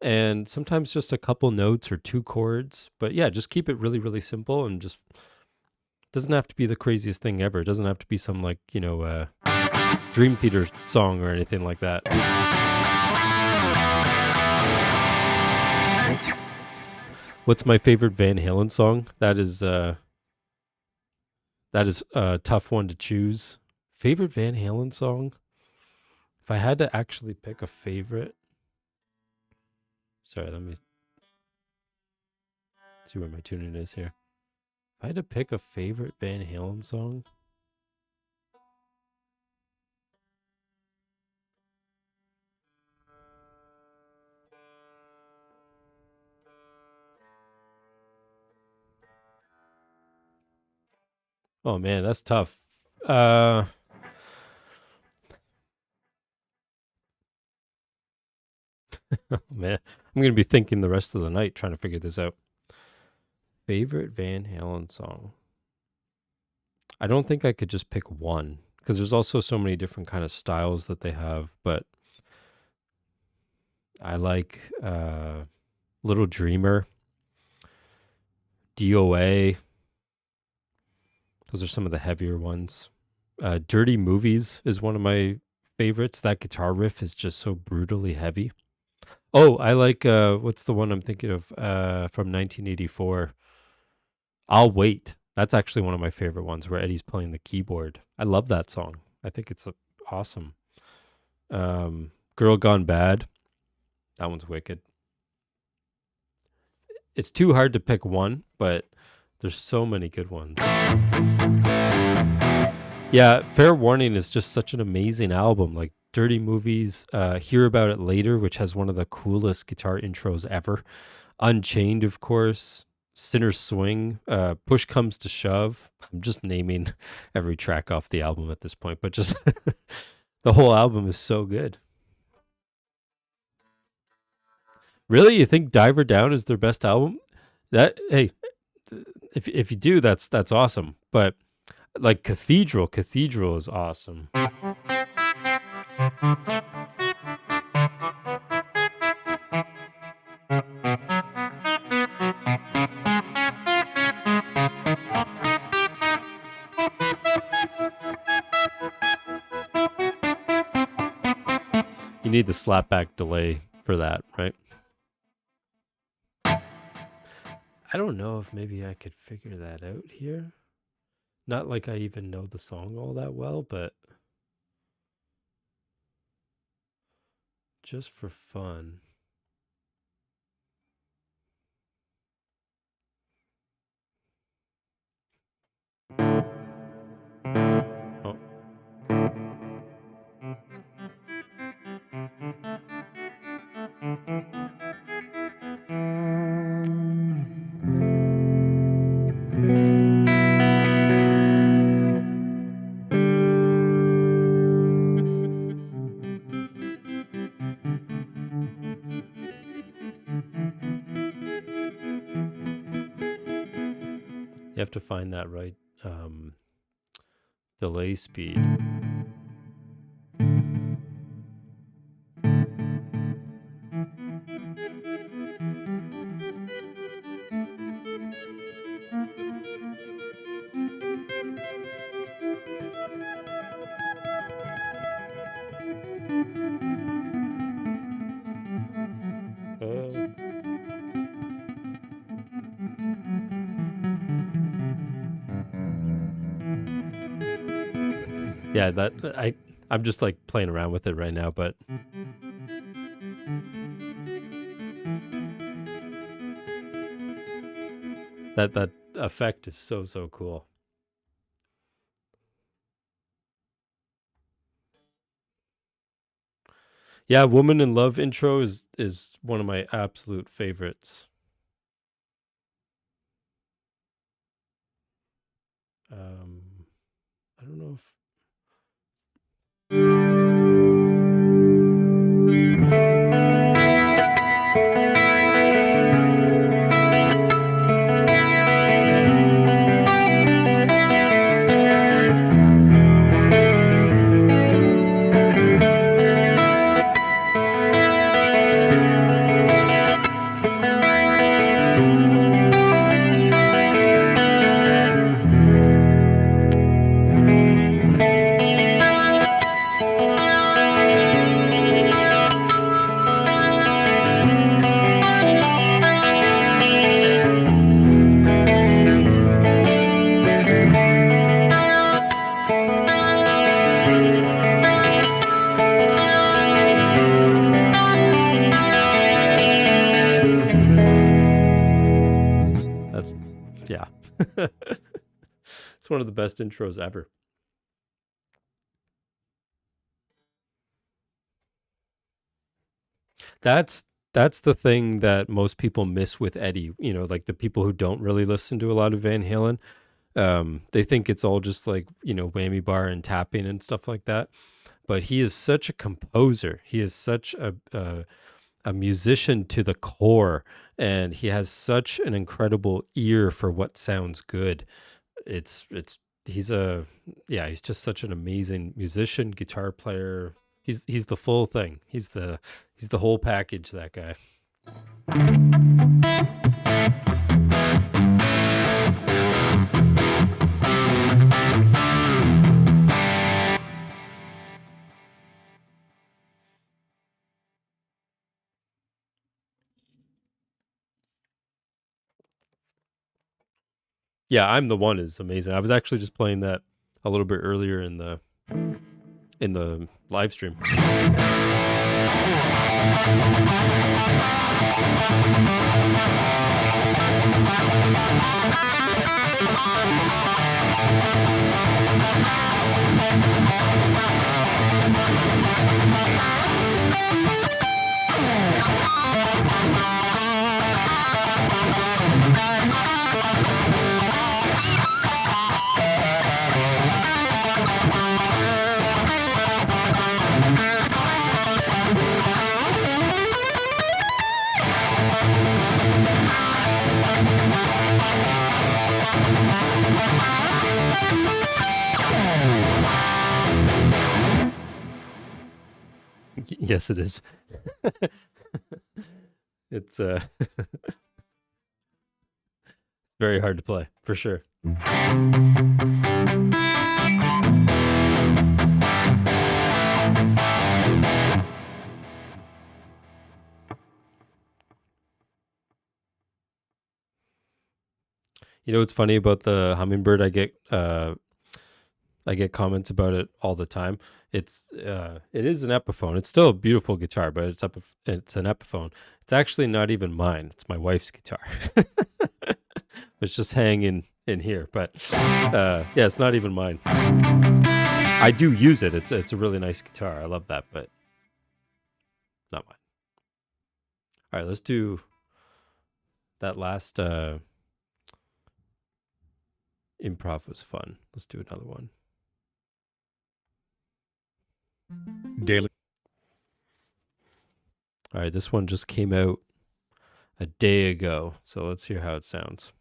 And sometimes just a couple notes or two chords. But yeah, just keep it really, really simple and just doesn't have to be the craziest thing ever. It doesn't have to be some like, Dream Theater song or anything like that. What's my favorite Van Halen song? That is a tough one to choose. Favorite Van Halen song? If I had to actually pick a favorite. Sorry, let me see where my tuning is here. If I had to pick a favorite Van Halen song. Oh man, that's tough. Man, I'm going to be thinking the rest of the night trying to figure this out. Favorite Van Halen song? I don't think I could just pick one because there's also so many different kind of styles that they have, but I like Little Dreamer, DOA. Those are some of the heavier ones. Dirty Movies is one of my favorites. That guitar riff is just so brutally heavy. Oh, I like what's the one I'm thinking of from 1984? I'll Wait. That's actually one of my favorite ones where Eddie's playing the keyboard. I love that song. I think it's awesome. Girl Gone Bad. That one's wicked. It's too hard to pick one, but there's so many good ones. Yeah, Fair Warning is just such an amazing album. Like Dirty Movies, Hear About It Later, which has one of the coolest guitar intros ever. Unchained, of course. Sinner's Swing, Push Comes to Shove. I'm just naming every track off the album at this point, but just the whole album is so good. Really? You think Diver Down is their best album? Hey, if you do, that's awesome. But like Cathedral is awesome. You need the slapback delay for that, right? I don't know if maybe I could figure that out here. Not like I even know the song all that well, but just for fun. Oh. You have to find that right delay speed. Yeah, I'm just like playing around with it right now, but that effect is so cool. Yeah, Woman in Love intro is one of my absolute favorites. I don't know if that's yeah. It's one of the best intros ever. That's the thing that most people miss with Eddie, you know, like the people who don't really listen to a lot of Van Halen. They think it's all just like, you know, whammy bar and tapping and stuff like that. But he is such a composer. He is such a musician to the core, and he has such an incredible ear for what sounds good. It's he's he's just such an amazing musician, guitar player. He's the full thing. He's the whole package, that guy. Yeah, I'm the One is amazing. I was actually just playing that a little bit earlier in the live stream. Yes, it is. It's very hard to play, for sure. You know what's funny about the Hummingbird? I get comments about it all the time. It is an Epiphone. It's still a beautiful guitar, but it's an Epiphone. It's actually not even mine. It's my wife's guitar. It's just hanging in here, but yeah, it's not even mine. I do use it. It's a really nice guitar. I love that, but not mine. All right, let's do that last improv was fun. Let's do another one. Daily. All right, this one just came out a day ago, so let's hear how it sounds.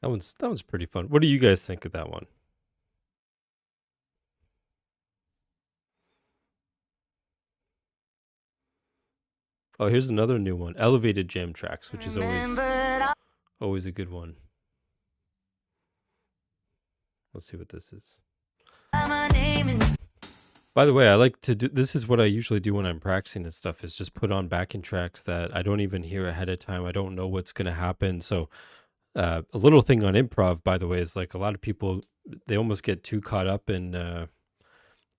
That one's pretty fun. What do you guys think of that one? Oh, here's another new one. Elevated jam tracks, which is always a good one. Let's see what this is. By the way, I like to do this is what I usually do when I'm practicing this stuff is just put on backing tracks that I don't even hear ahead of time. I don't know what's going to happen. So a little thing on improv, by the way, is like a lot of people, they almost get too caught up in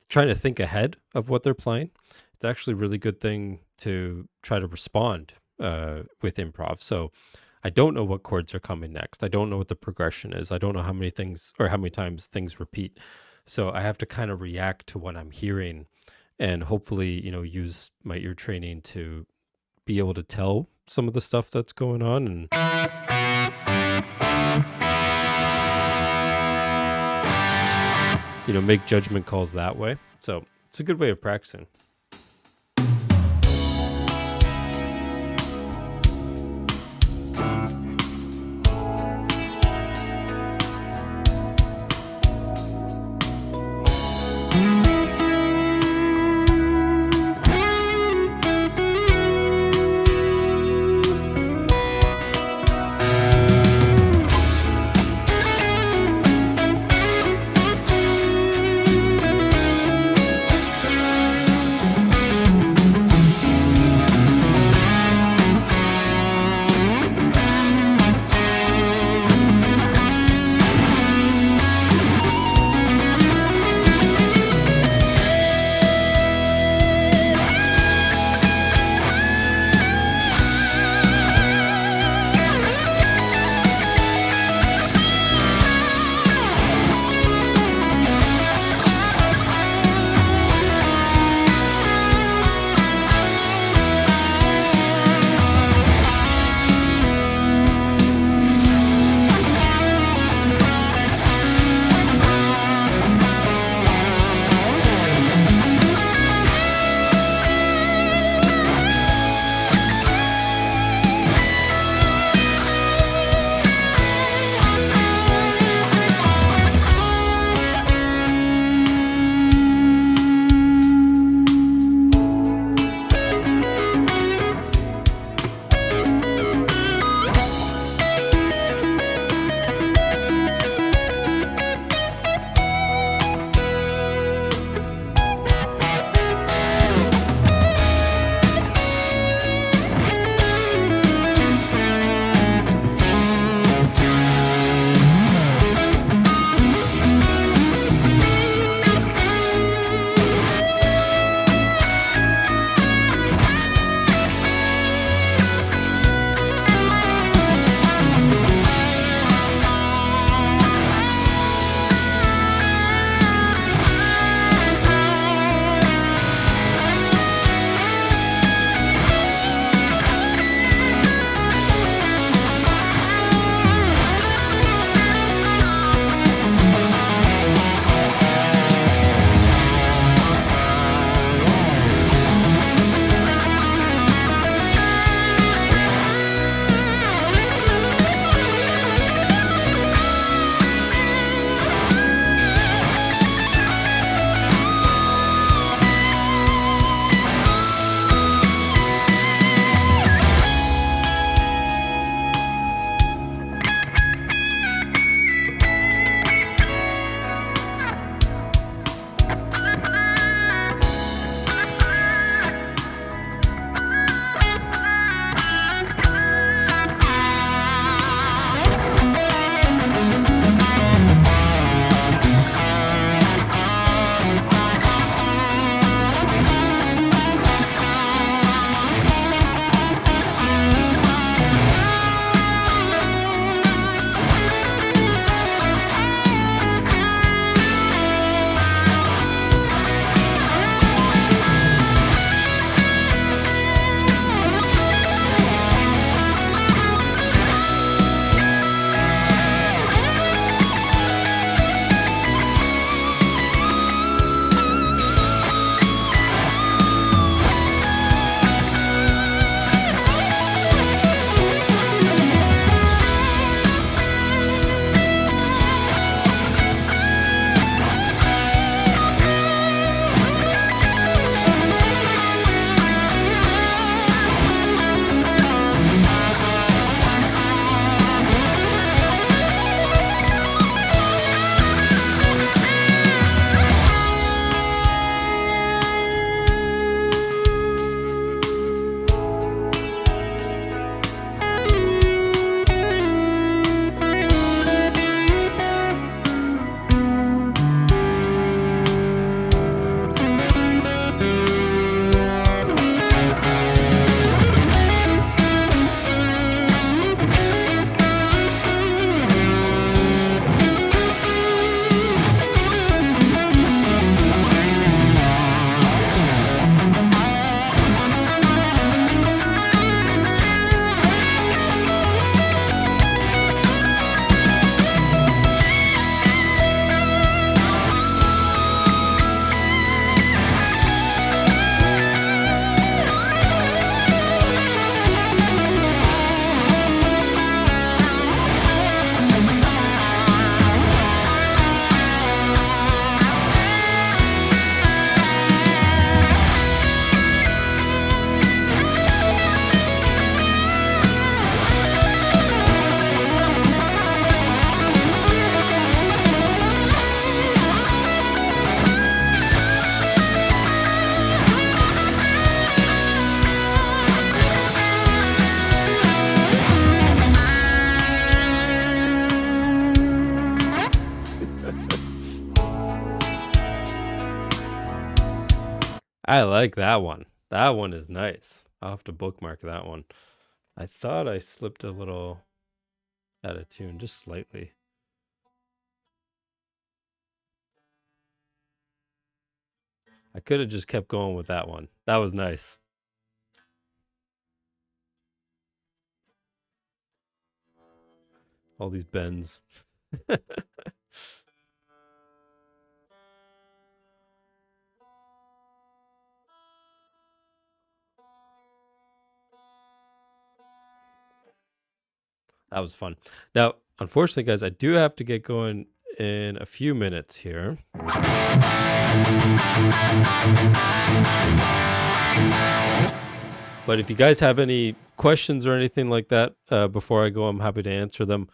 trying to think ahead of what they're playing. It's actually a really good thing to try to respond with improv. So I don't know what chords are coming next. I don't know what the progression is. I don't know how many things or how many times things repeat. So I have to kind of react to what I'm hearing and hopefully, use my ear training to be able to tell some of the stuff that's going on and make judgment calls that way. So it's a good way of practicing. I like that one. That one is nice. I'll have to bookmark that one. I thought I slipped a little out of tune, just slightly. I could have just kept going with that one. That was nice. All these bends. That was fun. Now, unfortunately, guys, I do have to get going in a few minutes here. But if you guys have any questions or anything like that before I go, I'm happy to answer them.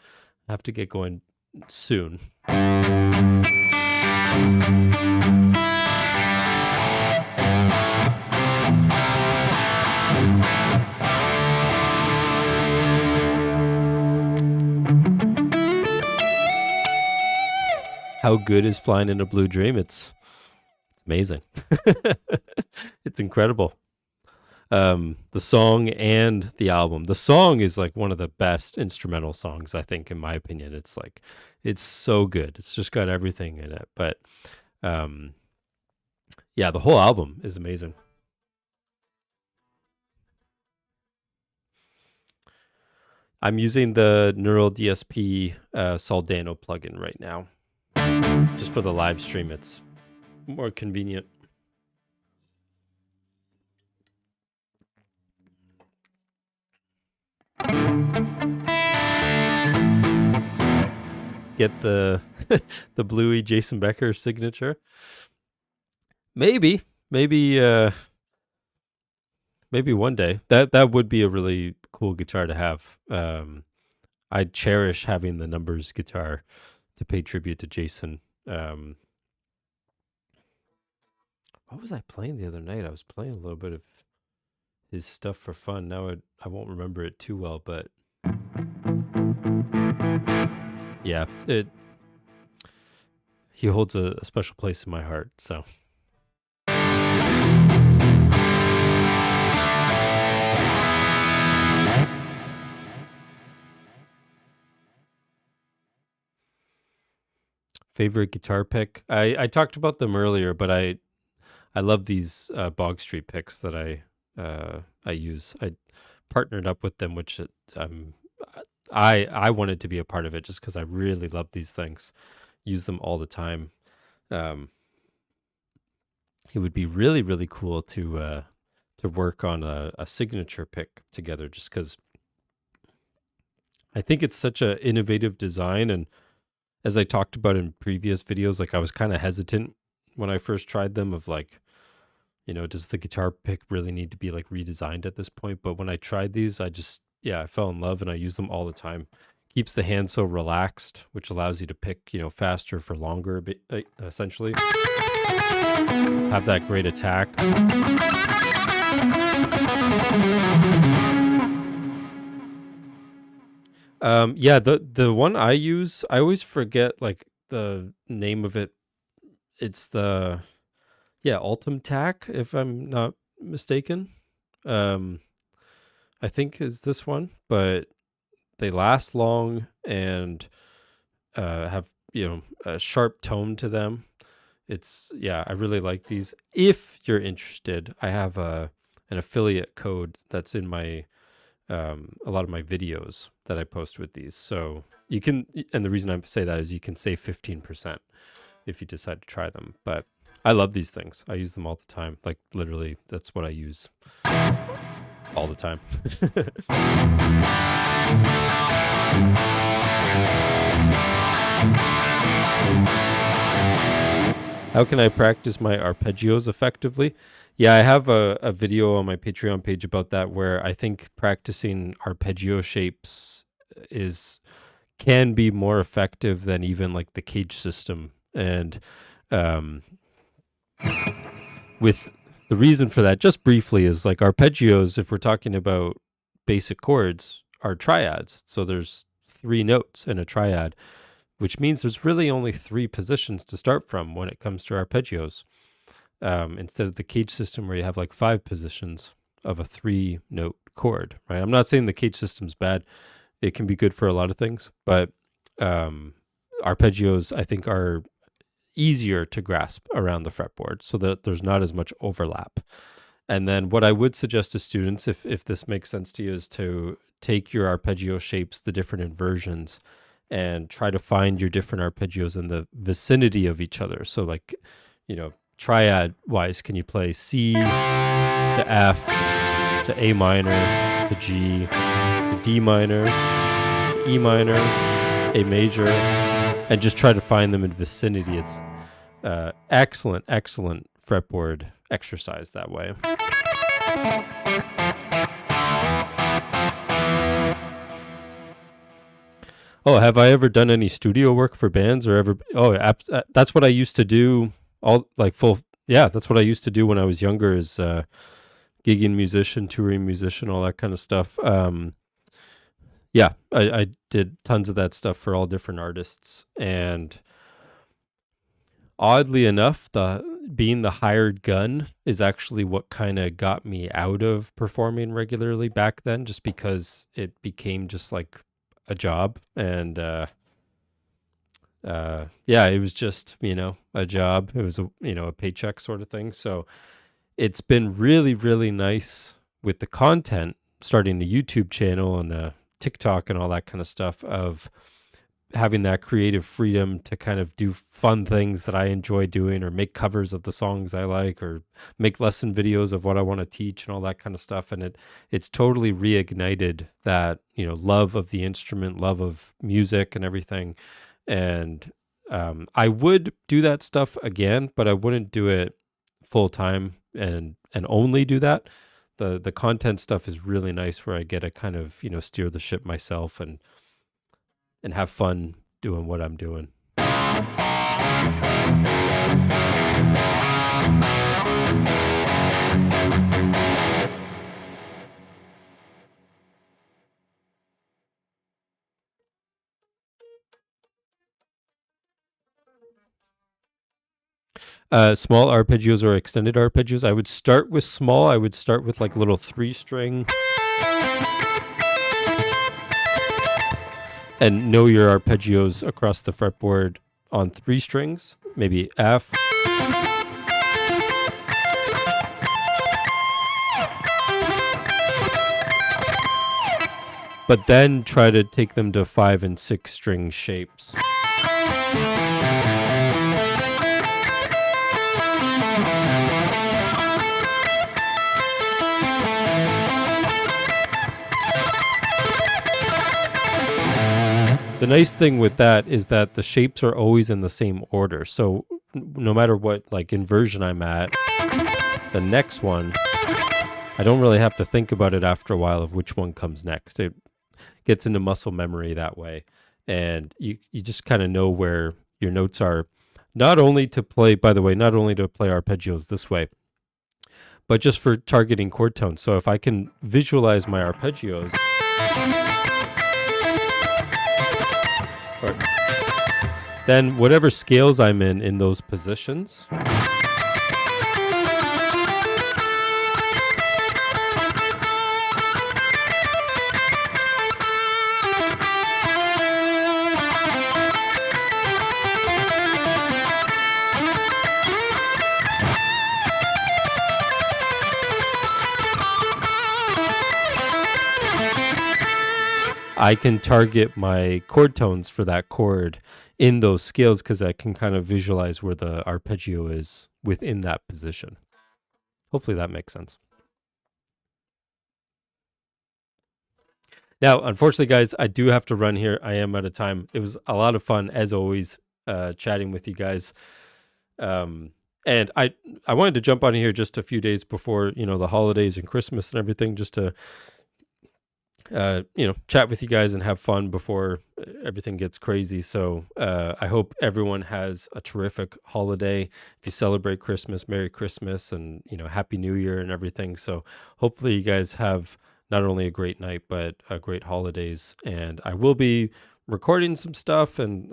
I have to get going soon. How good is Flying in a Blue Dream? It's amazing. It's incredible. The song and the album. The song is like one of the best instrumental songs, I think, in my opinion. It's like, it's so good. It's just got everything in it. But yeah, the whole album is amazing. I'm using the Neural DSP Soldano plugin right now. Just for the live stream, it's more convenient. Get the the Bluey Jason Becker signature. Maybe one day. That would be a really cool guitar to have. I cherish having the Numbers guitar to pay tribute to Jason. What was I playing the other night? I was playing a little bit of his stuff for fun. Now I won't remember it too well, but yeah, he holds a special place in my heart. So. Favorite guitar pick? I talked about them earlier, but I love these Bog Street picks that I use. I partnered up with them, which I wanted to be a part of it just because I really love these things. Use them all the time. It would be really, really cool to work on a signature pick together, just because I think it's such an innovative design. And as I talked about in previous videos, like I was kind of hesitant when I first tried them of like, does the guitar pick really need to be like redesigned at this point? But when I tried these, I fell in love and I use them all the time. Keeps the hand so relaxed, which allows you to pick, faster for longer, essentially. Have that great attack. Yeah, the one I use, I always forget like the name of it. It's the Ultim Tac, if I'm not mistaken. I think is this one, but they last long and have a sharp tone to them. I really like these. If you're interested, I have an affiliate code that's in my a lot of my videos that I post with these. So you can, and the reason I say that is you can save 15% if you decide to try them. But I love these things. I use them all the time. Like literally, that's what I use all the time. How can I practice my arpeggios effectively? Yeah, I have a video on my Patreon page about that, where I think practicing arpeggio shapes can be more effective than even like the cage system. And with the reason for that, just briefly, is like arpeggios, if we're talking about basic chords, are triads. So there's 3 notes in a triad, which means there's really only 3 positions to start from when it comes to arpeggios. instead of the cage system where you have like 5 positions of a 3-note chord, right? I'm not saying the cage system's bad. It can be good for a lot of things, but arpeggios, I think, are easier to grasp around the fretboard so that there's not as much overlap. And then what I would suggest to students, if this makes sense to you, is to take your arpeggio shapes, the different inversions, and try to find your different arpeggios in the vicinity of each other. So like, triad wise, can you play C to F to A minor to G to D minor to E minor, A major, and just try to find them in vicinity. It's excellent fretboard exercise that way. Oh, have I ever done any studio work for bands or ever? Oh, that's what I used to do. That's what I used to do when I was younger. Is gigging musician, touring musician, all that kind of stuff. I did tons of that stuff for all different artists, and oddly enough, being the hired gun is actually what kind of got me out of performing regularly back then, just because it became just like a job. And it was just, a job. It was a paycheck sort of thing. So it's been really, really nice with the content, starting a YouTube channel and TikTok and all that kind of stuff, of having that creative freedom to kind of do fun things that I enjoy doing, or make covers of the songs I like, or make lesson videos of what I want to teach and all that kind of stuff. And it's totally reignited that, love of the instrument, love of music and everything. And I would do that stuff again, but I wouldn't do it full time and only do that. The content stuff is really nice, where I get to kind of, steer the ship myself and have fun doing what I'm doing. Small arpeggios or extended arpeggios. I would start with small. I would start with like little 3-string. And know your arpeggios across the fretboard on 3 strings, maybe F. But then try to take them to 5 and 6 string shapes. The nice thing with that is that the shapes are always in the same order. So no matter what like inversion I'm at, the next one, I don't really have to think about it after a while of which one comes next. It gets into muscle memory that way. And you just kind of know where your notes are, not only to play arpeggios this way, but just for targeting chord tones. So if I can visualize my arpeggios, then whatever scales I'm in those positions, I can target my chord tones for that chord in those scales, because I can kind of visualize where the arpeggio is within that position. Hopefully that makes sense. Now, unfortunately, guys, I do have to run here. I am out of time. It was a lot of fun, as always, chatting with you guys. And I wanted to jump on here just a few days before, the holidays and Christmas and everything, just to chat with you guys and have fun before everything gets crazy. So I hope everyone has a terrific holiday. If you celebrate Christmas, Merry Christmas, and Happy New Year and everything. So hopefully you guys have not only a great night, but great holidays. And I will be recording some stuff and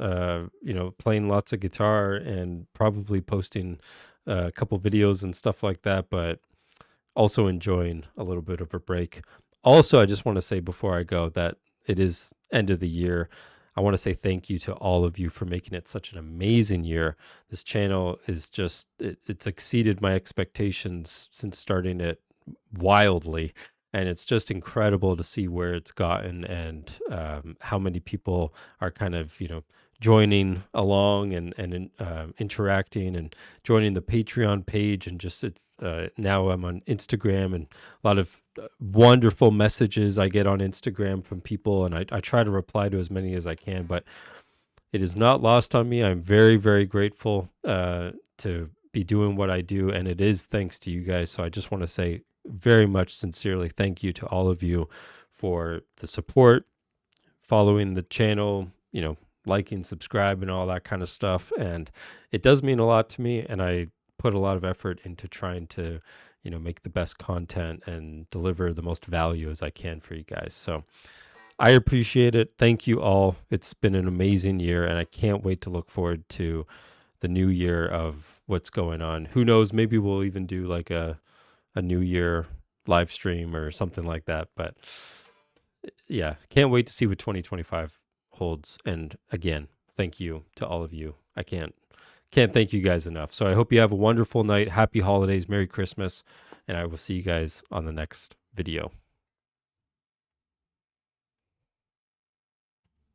playing lots of guitar, and probably posting a couple videos and stuff like that, but also enjoying a little bit of a break. Also, I just want to say before I go that it is end of the year. I want to say thank you to all of you for making it such an amazing year. This channel is just, it's exceeded my expectations since starting it wildly. And it's just incredible to see where it's gotten and how many people are kind of, joining along and interacting and joining the Patreon page. And just it's now I'm on Instagram, and a lot of wonderful messages I get on Instagram from people. And I try to reply to as many as I can, but it is not lost on me. I'm very, very grateful to be doing what I do. And it is thanks to you guys. So I just want to say very much sincerely thank you to all of you for the support, following the channel, liking, subscribe, and all that kind of stuff. And it does mean a lot to me. And I put a lot of effort into trying to, make the best content and deliver the most value as I can for you guys. So I appreciate it. Thank you all. It's been an amazing year, and I can't wait to look forward to the new year of what's going on. Who knows? Maybe we'll even do like a new year live stream or something like that. But yeah, can't wait to see what 2025 holds. And again, thank you to all of you. I can't thank you guys enough. So I hope you have a wonderful night. Happy holidays, Merry Christmas, and I will see you guys on the next video.